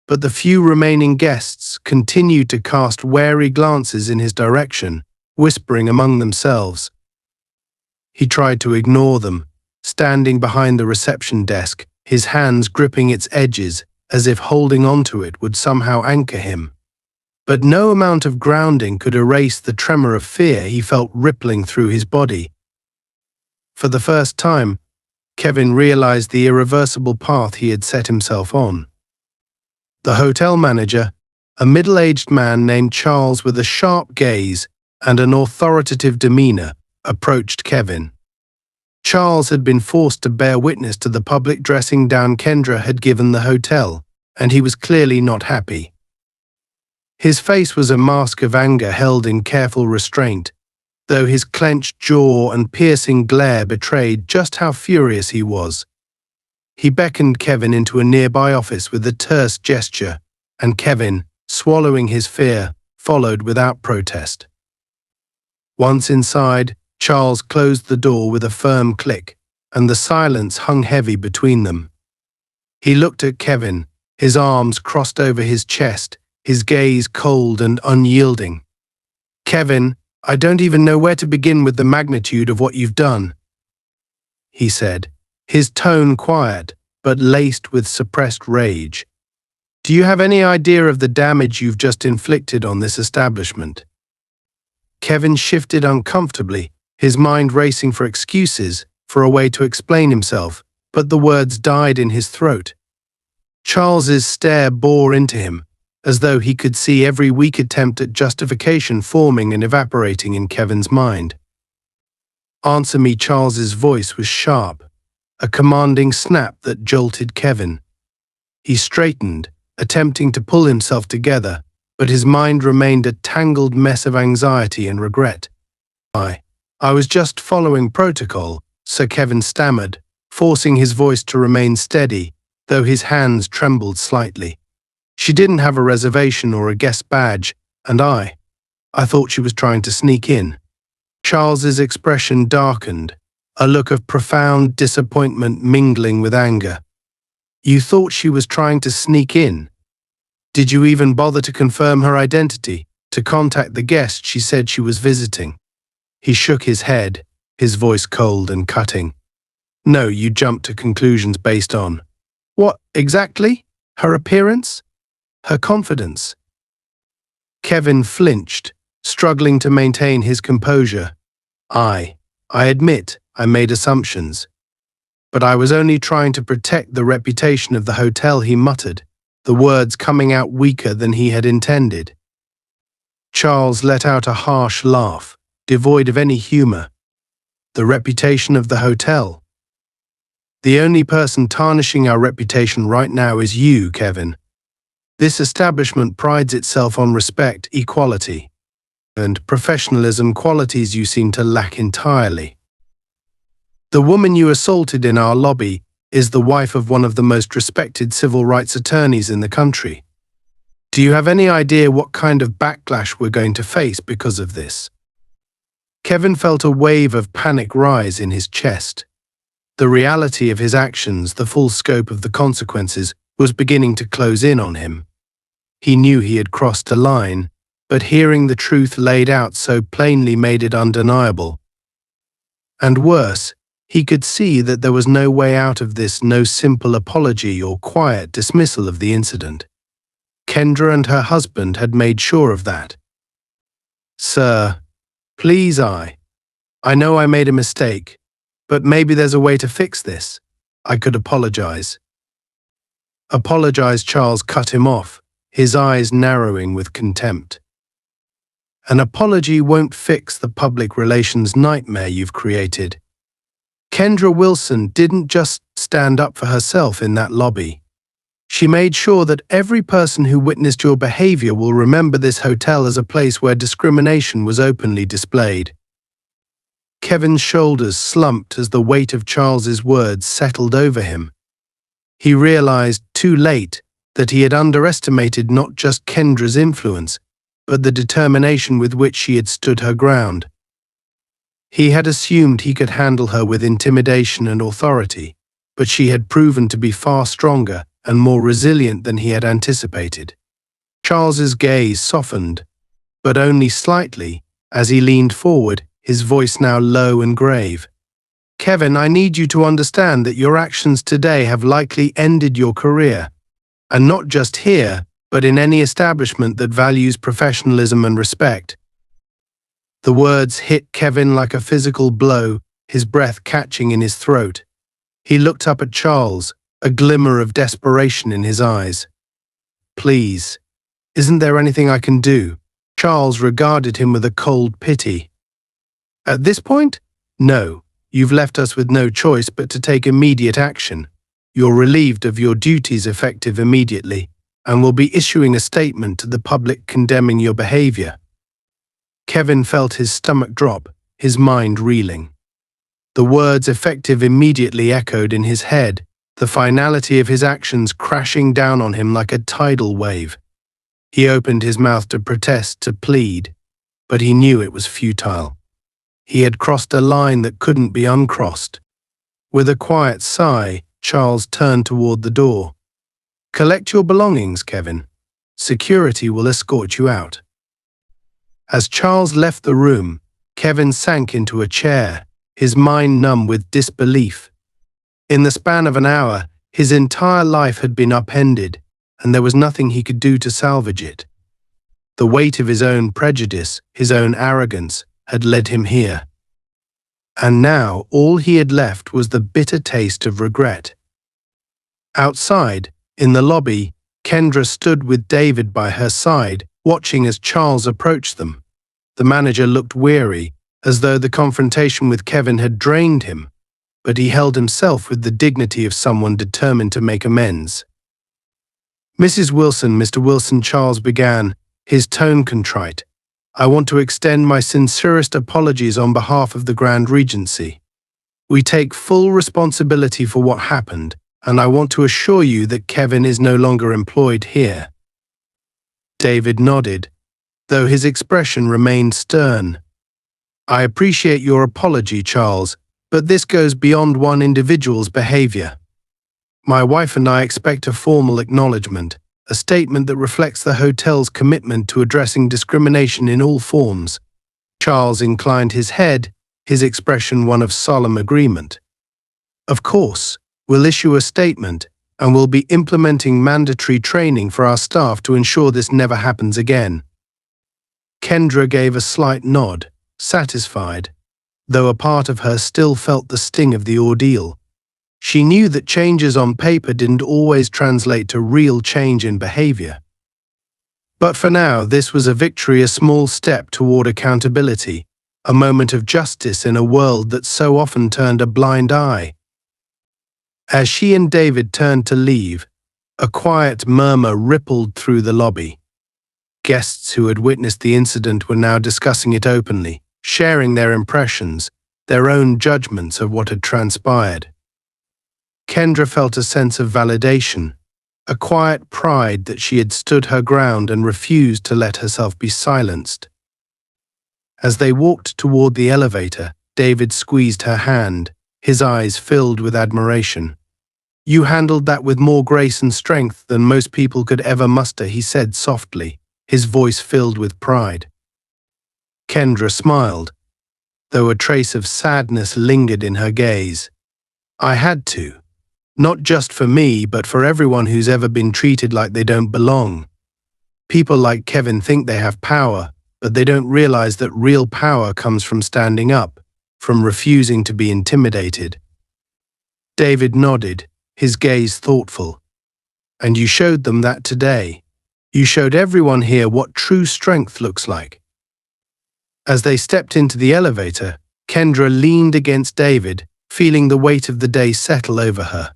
but the few remaining guests continued to cast wary glances in his direction, whispering among themselves. He tried to ignore them, standing behind the reception desk, his hands gripping its edges as if holding onto it would somehow anchor him. But no amount of grounding could erase the tremor of fear he felt rippling through his body. For the first time, Kevin realized the irreversible path he had set himself on. The hotel manager, a middle-aged man named Charles with a sharp gaze and an authoritative demeanor, approached Kevin. Charles had been forced to bear witness to the public dressing down Kendra had given the hotel, and he was clearly not happy. His face was a mask of anger held in careful restraint, though his clenched jaw and piercing glare betrayed just how furious he was. He beckoned Kevin into a nearby office with a terse gesture, and Kevin, swallowing his fear, followed without protest. Once inside, Charles closed the door with a firm click, and the silence hung heavy between them. He looked at Kevin, his arms crossed over his chest, his gaze cold and unyielding. "Kevin, I don't even know where to begin with the magnitude of what you've done," he said, his tone quiet, but laced with suppressed rage. "Do you have any idea of the damage you've just inflicted on this establishment?" Kevin shifted uncomfortably, his mind racing for excuses, for a way to explain himself, but the words died in his throat. Charles's stare bore into him, as though he could see every weak attempt at justification forming and evaporating in Kevin's mind. "Answer me." Charles's voice was sharp, a commanding snap that jolted Kevin. He straightened, attempting to pull himself together, but his mind remained a tangled mess of anxiety and regret. I was just following protocol," Sir Kevin stammered, forcing his voice to remain steady, though his hands trembled slightly. "She didn't have a reservation or a guest badge, and I thought she was trying to sneak in." Charles's expression darkened, a look of profound disappointment mingling with anger. "You thought she was trying to sneak in? Did you even bother to confirm her identity, to contact the guest she said she was visiting?" He shook his head, his voice cold and cutting. "No, you jumped to conclusions based on what exactly? Her appearance? Her confidence?" Kevin flinched, struggling to maintain his composure. I admit I made assumptions. But I was only trying to protect the reputation of the hotel," he muttered, the words coming out weaker than he had intended. Charles let out a harsh laugh, devoid of any humor. "The reputation of the hotel? The only person tarnishing our reputation right now is you, Kevin. This establishment prides itself on respect, equality, and professionalism, qualities you seem to lack entirely. The woman you assaulted in our lobby is the wife of one of the most respected civil rights attorneys in the country. Do you have any idea what kind of backlash we're going to face because of this?" Kevin felt a wave of panic rise in his chest. The reality of his actions, the full scope of the consequences, was beginning to close in on him. He knew he had crossed a line, but hearing the truth laid out so plainly made it undeniable. And worse, he could see that there was no way out of this, no simple apology or quiet dismissal of the incident. Kendra and her husband had made sure of that. "Sir, please, I know I made a mistake, but maybe there's a way to fix this. I could apologize." "Apologize," Charles cut him off, his eyes narrowing with contempt. An apology won't fix the public relations nightmare you've created. Kendra Wilson didn't just stand up for herself in that lobby. She made sure that every person who witnessed your behavior will remember this hotel as a place where discrimination was openly displayed. Kevin's shoulders slumped as the weight of Charles's words settled over him. He realized, too late, that he had underestimated not just Kendra's influence, but the determination with which she had stood her ground. He had assumed he could handle her with intimidation and authority, but she had proven to be far stronger and more resilient than he had anticipated. Charles's gaze softened, but only slightly, as he leaned forward, his voice now low and grave. Kevin, I need you to understand that your actions today have likely ended your career. And not just here, but in any establishment that values professionalism and respect. The words hit Kevin like a physical blow, his breath catching in his throat. He looked up at Charles, a glimmer of desperation in his eyes. Please, isn't there anything I can do? Charles regarded him with a cold pity. At this point? No, you've left us with no choice but to take immediate action. You're relieved of your duties effective immediately, and will be issuing a statement to the public condemning your behavior. Kevin felt his stomach drop, his mind reeling. The words effective immediately echoed in his head, the finality of his actions crashing down on him like a tidal wave. He opened his mouth to protest, to plead, but he knew it was futile. He had crossed a line that couldn't be uncrossed. With a quiet sigh, Charles turned toward the door. Collect your belongings, Kevin. Security will escort you out. As Charles left the room, Kevin sank into a chair, his mind numb with disbelief. In the span of an hour, his entire life had been upended, and there was nothing he could do to salvage it. The weight of his own prejudice, his own arrogance, had led him here. And now all he had left was the bitter taste of regret. Outside, in the lobby, Kendra stood with David by her side, watching as Charles approached them. The manager looked weary, as though the confrontation with Kevin had drained him, but he held himself with the dignity of someone determined to make amends. Mrs. Wilson, Mr. Wilson, Charles began, his tone contrite. I want to extend my sincerest apologies on behalf of the Grand Regency. We take full responsibility for what happened, and I want to assure you that Kevin is no longer employed here. David nodded, though his expression remained stern. I appreciate your apology, Charles, but this goes beyond one individual's behavior. My wife and I expect a formal acknowledgement, a statement that reflects the hotel's commitment to addressing discrimination in all forms. Charles inclined his head, his expression one of solemn agreement. Of course, we'll issue a statement, and we'll be implementing mandatory training for our staff to ensure this never happens again. Kendra gave a slight nod, satisfied, though a part of her still felt the sting of the ordeal. She knew that changes on paper didn't always translate to real change in behavior. But for now, this was a victory, a small step toward accountability, a moment of justice in a world that so often turned a blind eye. As she and David turned to leave, a quiet murmur rippled through the lobby. Guests who had witnessed the incident were now discussing it openly, sharing their impressions, their own judgments of what had transpired. Kendra felt a sense of validation, a quiet pride that she had stood her ground and refused to let herself be silenced. As they walked toward the elevator, David squeezed her hand, his eyes filled with admiration. You handled that with more grace and strength than most people could ever muster, he said softly, his voice filled with pride. Kendra smiled, though a trace of sadness lingered in her gaze. I had to. Not just for me, but for everyone who's ever been treated like they don't belong. People like Kevin think they have power, but they don't realize that real power comes from standing up, from refusing to be intimidated. David nodded, his gaze thoughtful. And you showed them that today. You showed everyone here what true strength looks like. As they stepped into the elevator, Kendra leaned against David, feeling the weight of the day settle over her.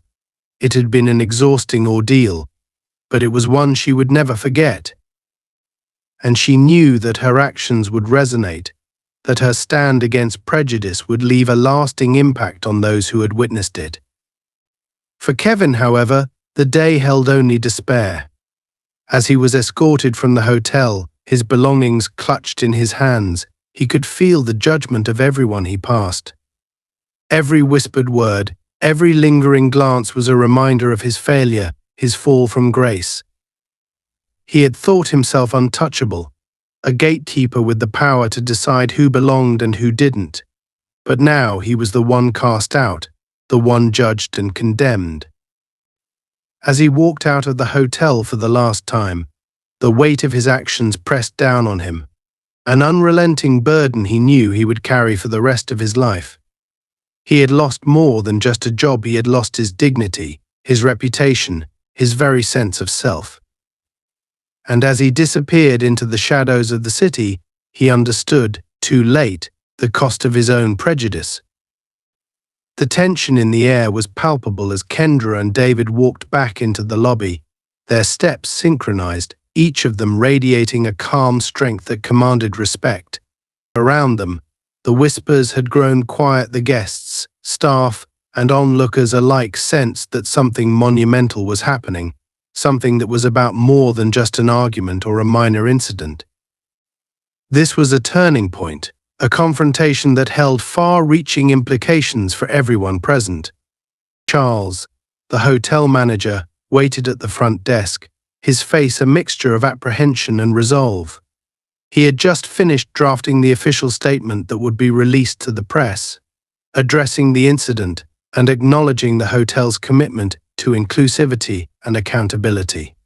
It had been an exhausting ordeal, but it was one she would never forget. And she knew that her actions would resonate, that her stand against prejudice would leave a lasting impact on those who had witnessed it. For Kevin, however, the day held only despair. As he was escorted from the hotel, his belongings clutched in his hands, he could feel the judgment of everyone he passed. Every whispered word, every lingering glance was a reminder of his failure, his fall from grace. He had thought himself untouchable, a gatekeeper with the power to decide who belonged and who didn't. But now he was the one cast out, the one judged and condemned. As he walked out of the hotel for the last time, the weight of his actions pressed down on him, an unrelenting burden he knew he would carry for the rest of his life. He had lost more than just a job, he had lost his dignity, his reputation, his very sense of self. And as he disappeared into the shadows of the city, he understood, too late, the cost of his own prejudice. The tension in the air was palpable as Kendra and David walked back into the lobby, their steps synchronized, each of them radiating a calm strength that commanded respect. Around them, the whispers had grown quiet. The guests, staff, and onlookers alike sensed that something monumental was happening, something that was about more than just an argument or a minor incident. This was a turning point, a confrontation that held far-reaching implications for everyone present. Charles, the hotel manager, waited at the front desk, his face a mixture of apprehension and resolve. He had just finished drafting the official statement that would be released to the press, addressing the incident and acknowledging the hotel's commitment to inclusivity and accountability.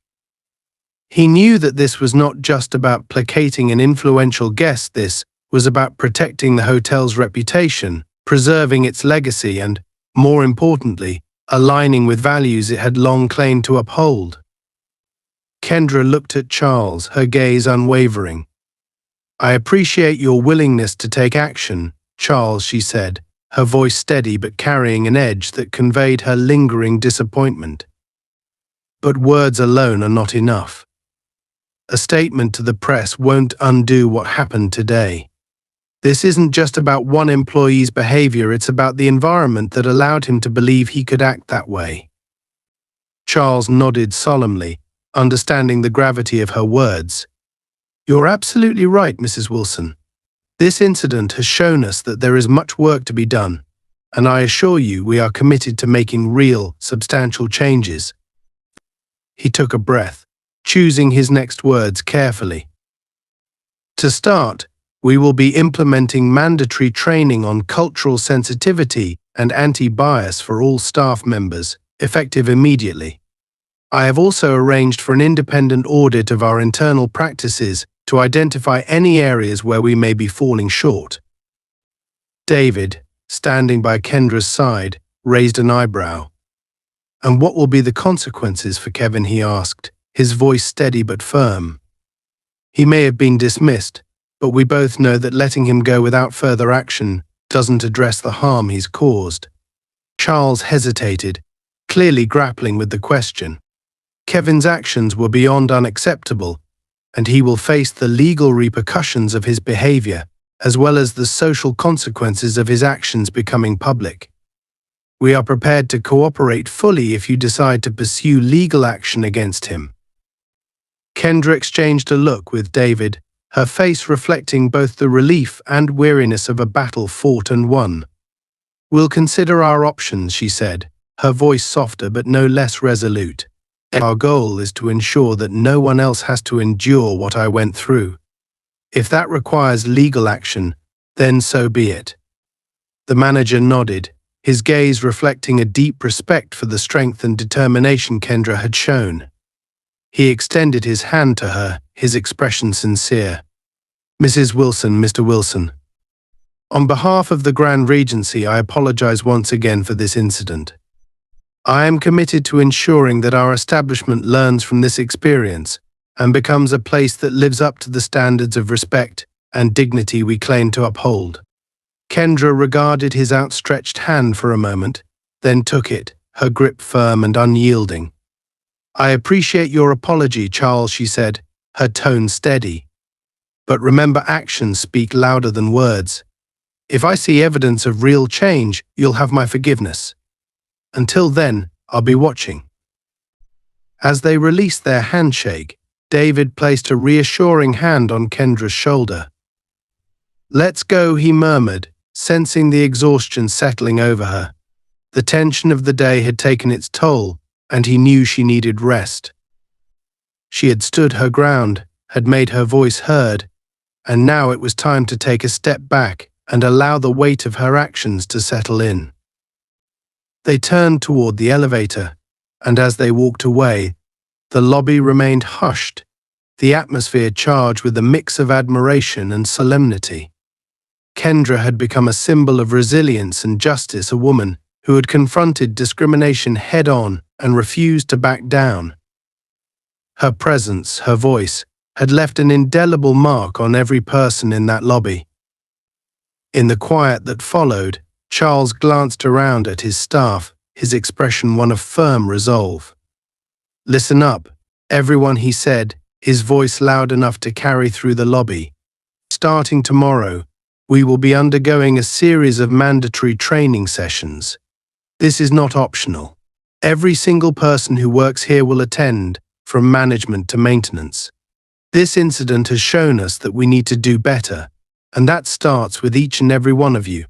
He knew that this was not just about placating an influential guest, this was about protecting the hotel's reputation, preserving its legacy and, more importantly, aligning with values it had long claimed to uphold. Kendra looked at Charles, her gaze unwavering. "I appreciate your willingness to take action, Charles," she said, her voice steady but carrying an edge that conveyed her lingering disappointment. "But words alone are not enough. A statement to the press won't undo what happened today. This isn't just about one employee's behavior, it's about the environment that allowed him to believe he could act that way." Charles nodded solemnly, understanding the gravity of her words. "You're absolutely right, Mrs. Wilson. This incident has shown us that there is much work to be done, and I assure you we are committed to making real, substantial changes." He took a breath, choosing his next words carefully. "To start, we will be implementing mandatory training on cultural sensitivity and anti-bias for all staff members, effective immediately. I have also arranged for an independent audit of our internal practices to identify any areas where we may be falling short." David, standing by Kendra's side, raised an eyebrow. "And what will be the consequences for Kevin?" he asked, his voice steady but firm. "He may have been dismissed, but we both know that letting him go without further action doesn't address the harm he's caused." Charles hesitated, clearly grappling with the question. Kevin's actions were beyond unacceptable, and he will face the legal repercussions of his behavior, as well as the social consequences of his actions becoming public. "We are prepared to cooperate fully if you decide to pursue legal action against him." Kendra exchanged a look with David, her face reflecting both the relief and weariness of a battle fought and won. "We'll consider our options," she said, her voice softer but no less resolute. "Our goal is to ensure that no one else has to endure what I went through. If that requires legal action, then so be it." The manager nodded, his gaze reflecting a deep respect for the strength and determination Kendra had shown. He extended his hand to her, his expression sincere. "Mrs. Wilson, Mr. Wilson. On behalf of the Grand Regency, I apologize once again for this incident. I am committed to ensuring that our establishment learns from this experience and becomes a place that lives up to the standards of respect, and dignity we claim to uphold. Kendra regarded his outstretched hand for a moment, then took it, her grip firm and unyielding. "I appreciate your apology, Charles," she said, her tone steady. "But remember, actions speak louder than words. If I see evidence of real change, you'll have my forgiveness. Until then, I'll be watching." As they released their handshake, David placed a reassuring hand on Kendra's shoulder. "Let's go," he murmured, sensing the exhaustion settling over her. The tension of the day had taken its toll, and he knew she needed rest. She had stood her ground, had made her voice heard, and now it was time to take a step back and allow the weight of her actions to settle in. They turned toward the elevator, and as they walked away, the lobby remained hushed, the atmosphere charged with a mix of admiration and solemnity. Kendra had become a symbol of resilience and justice, a woman who had confronted discrimination head-on and refused to back down. Her presence, her voice, had left an indelible mark on every person in that lobby. In the quiet that followed, Charles glanced around at his staff, his expression one of firm resolve. "Listen up, everyone," he said, his voice loud enough to carry through the lobby. "Starting tomorrow, we will be undergoing a series of mandatory training sessions. This is not optional. Every single person who works here will attend, from management to maintenance. This incident has shown us that we need to do better, and that starts with each and every one of you."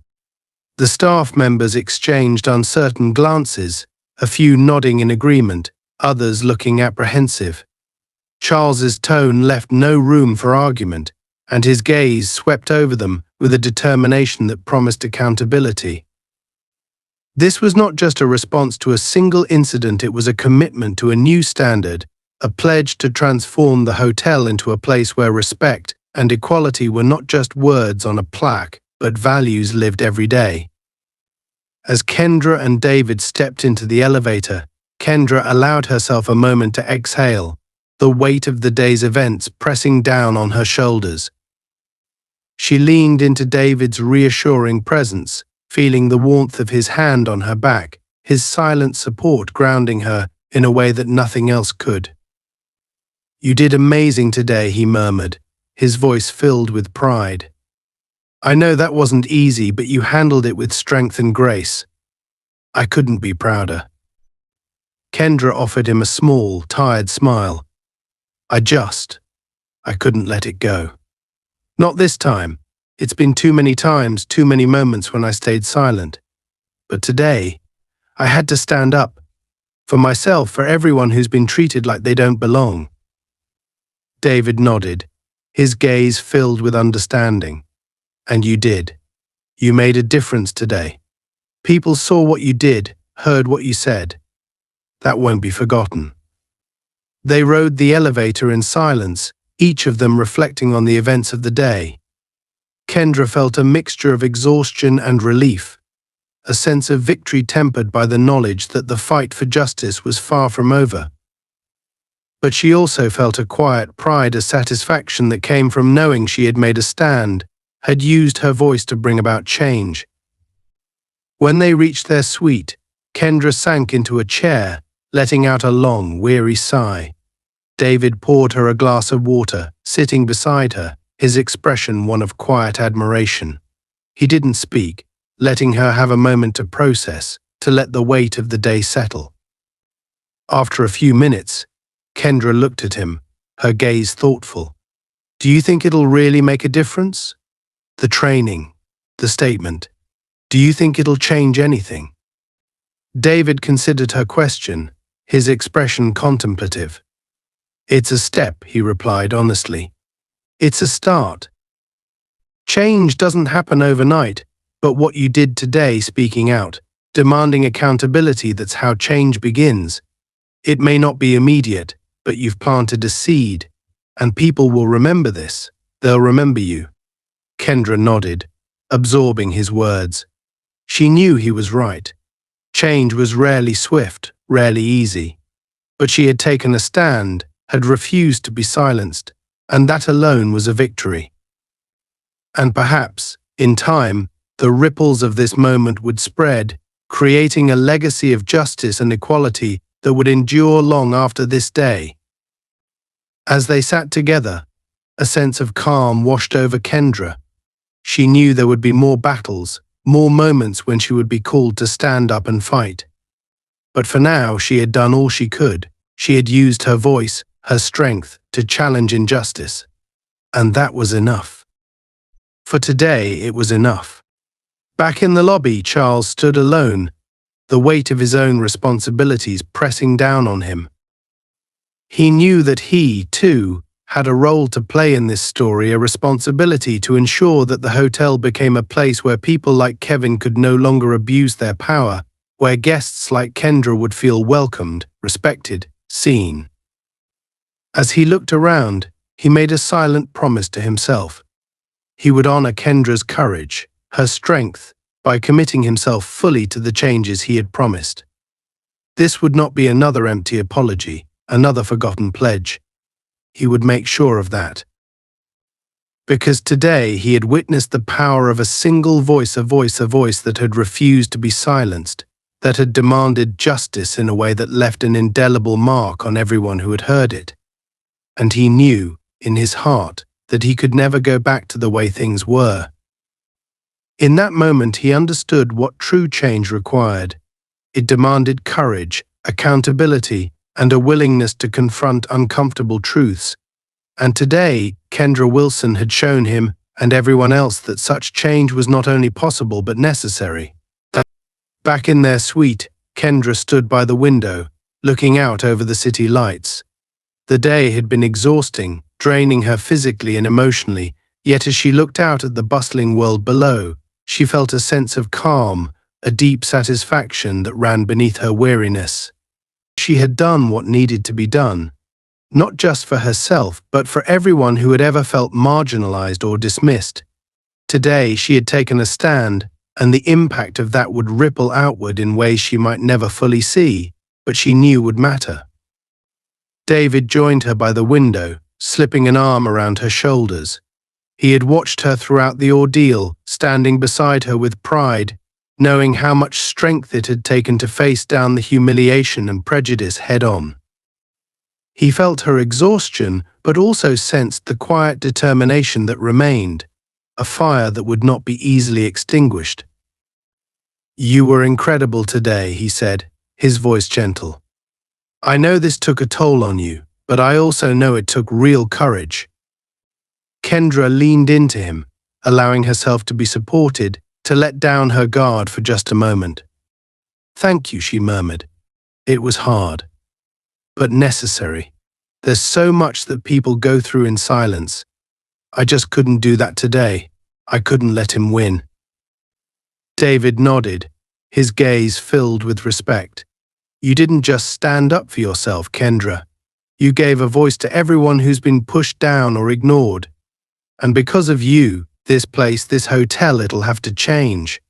The staff members exchanged uncertain glances, a few nodding in agreement, others looking apprehensive. Charles's tone left no room for argument, and his gaze swept over them with a determination that promised accountability. This was not just a response to a single incident, it was a commitment to a new standard, a pledge to transform the hotel into a place where respect and equality were not just words on a plaque, but values lived every day. As Kendra and David stepped into the elevator, Kendra allowed herself a moment to exhale, the weight of the day's events pressing down on her shoulders. She leaned into David's reassuring presence, feeling the warmth of his hand on her back, his silent support grounding her in a way that nothing else could. "You did amazing today," he murmured, his voice filled with pride. "I know that wasn't easy, but you handled it with strength and grace. I couldn't be prouder." Kendra offered him a small, tired smile. I couldn't let it go. Not this time. It's been too many times, too many moments when I stayed silent. But today, I had to stand up. For myself, for everyone who's been treated like they don't belong." David nodded, his gaze filled with understanding. "And you did. You made a difference today. People saw what you did, heard what you said. That won't be forgotten." They rode the elevator in silence, each of them reflecting on the events of the day. Kendra felt a mixture of exhaustion and relief, a sense of victory tempered by the knowledge that the fight for justice was far from over. But she also felt a quiet pride, a satisfaction that came from knowing she had made a stand, had used her voice to bring about change. When they reached their suite, Kendra sank into a chair, letting out a long, weary sigh. David poured her a glass of water, sitting beside her, his expression one of quiet admiration. He didn't speak, letting her have a moment to process, to let the weight of the day settle. After a few minutes, Kendra looked at him, her gaze thoughtful. "Do you think it'll really make a difference? The training, the statement. Do you think it'll change anything?" David considered her question, his expression contemplative. "It's a step," he replied honestly. "It's a start. Change doesn't happen overnight, but what you did today, speaking out, demanding accountability, that's how change begins. It may not be immediate, but you've planted a seed, and people will remember this. They'll remember you." Kendra nodded, absorbing his words. She knew he was right. Change was rarely swift, rarely easy. But she had taken a stand, had refused to be silenced, and that alone was a victory. And perhaps, in time, the ripples of this moment would spread, creating a legacy of justice and equality that would endure long after this day. As they sat together, a sense of calm washed over Kendra. She knew there would be more battles, more moments when she would be called to stand up and fight. But for now, she had done all she could. She had used her voice, her strength, to challenge injustice. And that was enough. For today, it was enough. Back in the lobby, Charles stood alone, the weight of his own responsibilities pressing down on him. He knew that he, too, had a role to play in this story, a responsibility to ensure that the hotel became a place where people like Kevin could no longer abuse their power, where guests like Kendra would feel welcomed, respected, seen. As he looked around, he made a silent promise to himself. He would honor Kendra's courage, her strength, by committing himself fully to the changes he had promised. This would not be another empty apology, another forgotten pledge. He would make sure of that. Because today he had witnessed the power of a single voice, a voice that had refused to be silenced, that had demanded justice in a way that left an indelible mark on everyone who had heard it. And he knew, in his heart, that he could never go back to the way things were. In that moment, he understood what true change required. It demanded courage, accountability, and a willingness to confront uncomfortable truths. And today, Kendra Wilson had shown him and everyone else that such change was not only possible but necessary. Back in their suite, Kendra stood by the window, looking out over the city lights. The day had been exhausting, draining her physically and emotionally, yet as she looked out at the bustling world below, she felt a sense of calm, a deep satisfaction that ran beneath her weariness. She had done what needed to be done, not just for herself, but for everyone who had ever felt marginalized or dismissed. Today, she had taken a stand, and the impact of that would ripple outward in ways she might never fully see, but she knew would matter. David joined her by the window, slipping an arm around her shoulders. He had watched her throughout the ordeal, standing beside her with pride, knowing how much strength it had taken to face down the humiliation and prejudice head-on. He felt her exhaustion, but also sensed the quiet determination that remained, a fire that would not be easily extinguished. "You were incredible today," he said, his voice gentle. "I know this took a toll on you, but I also know it took real courage." Kendra leaned into him, allowing herself to be supported, to let down her guard for just a moment. "Thank you," she murmured. "It was hard, but necessary. There's so much that people go through in silence. I just couldn't do that today. I couldn't let him win." David nodded, his gaze filled with respect. "You didn't just stand up for yourself, Kendra. You gave a voice to everyone who's been pushed down or ignored. And because of you, this place, this hotel, it'll have to change."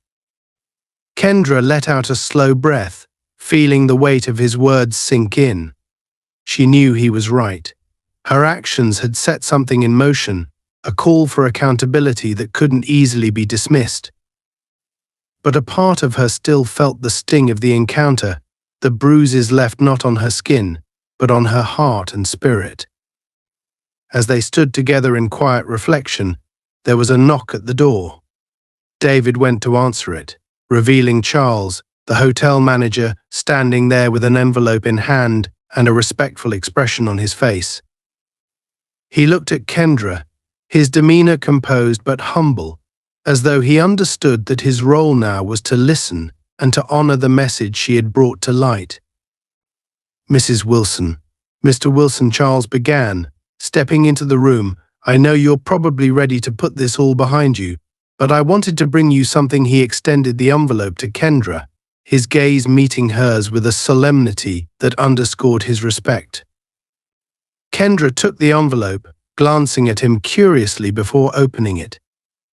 Kendra let out a slow breath, feeling the weight of his words sink in. She knew he was right. Her actions had set something in motion, a call for accountability that couldn't easily be dismissed. But a part of her still felt the sting of the encounter, the bruises left not on her skin, but on her heart and spirit. As they stood together in quiet reflection, there was a knock at the door. David went to answer it, revealing Charles, the hotel manager, standing there with an envelope in hand and a respectful expression on his face. He looked at Kendra, his demeanor composed but humble, as though he understood that his role now was to listen and to honor the message she had brought to light. "Mrs. Wilson," Mr. Wilson, Charles began, stepping into the room, "I know you're probably ready to put this all behind you, but I wanted to bring you something." He extended the envelope to Kendra, his gaze meeting hers with a solemnity that underscored his respect. Kendra took the envelope, glancing at him curiously before opening it.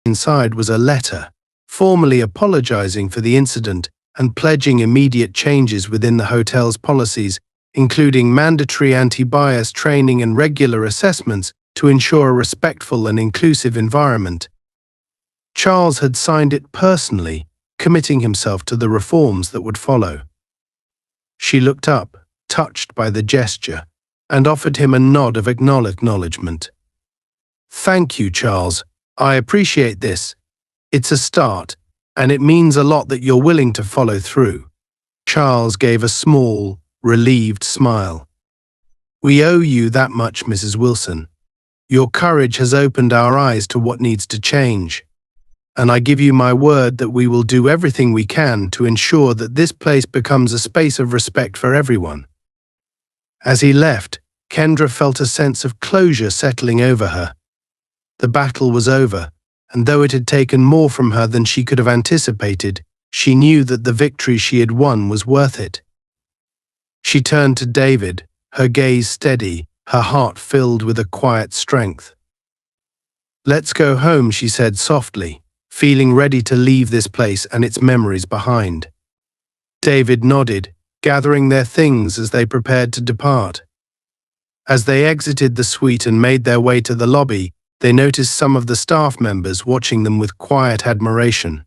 Inside was a letter, formally apologizing for the incident and pledging immediate changes within the hotel's policies, including mandatory anti-bias training and regular assessments to ensure a respectful and inclusive environment. Charles had signed it personally, committing himself to the reforms that would follow. She looked up, touched by the gesture, and offered him a nod of acknowledgement. "Thank you, Charles. I appreciate this. It's a start, and it means a lot that you're willing to follow through." Charles gave a small, relieved smile. "We owe you that much, Mrs. Wilson. Your courage has opened our eyes to what needs to change. And I give you my word that we will do everything we can to ensure that this place becomes a space of respect for everyone." As he left, Kendra felt a sense of closure settling over her. The battle was over, and though it had taken more from her than she could have anticipated, she knew that the victory she had won was worth it. She turned to David, her gaze steady, her heart filled with a quiet strength. "Let's go home," she said softly, feeling ready to leave this place and its memories behind. David nodded, gathering their things as they prepared to depart. As they exited the suite and made their way to the lobby, they noticed some of the staff members watching them with quiet admiration.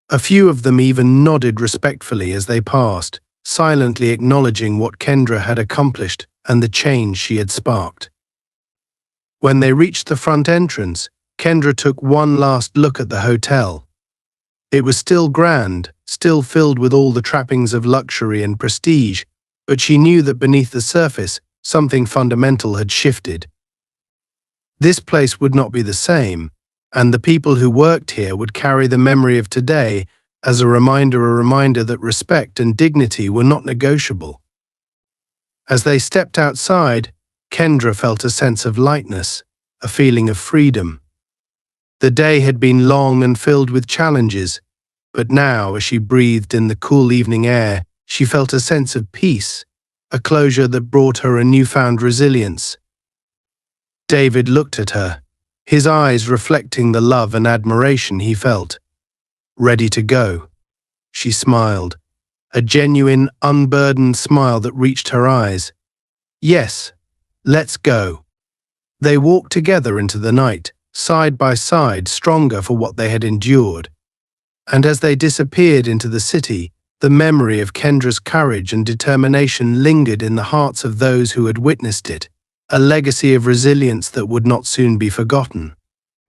A few of them even nodded respectfully as they passed, silently acknowledging what Kendra had accomplished and the change she had sparked. When they reached the front entrance, Kendra took one last look at the hotel. It was still grand, still filled with all the trappings of luxury and prestige, but she knew that beneath the surface, something fundamental had shifted. This place would not be the same, and the people who worked here would carry the memory of today as a reminder that respect and dignity were not negotiable. As they stepped outside, Kendra felt a sense of lightness, a feeling of freedom. The day had been long and filled with challenges, but now, as she breathed in the cool evening air, she felt a sense of peace, a closure that brought her a newfound resilience. David looked at her, his eyes reflecting the love and admiration he felt. "Ready to go?" She smiled, a genuine, unburdened smile that reached her eyes. "Yes, let's go." They walked together into the night, side by side, stronger for what they had endured. And as they disappeared into the city, the memory of Kendra's courage and determination lingered in the hearts of those who had witnessed it, a legacy of resilience that would not soon be forgotten.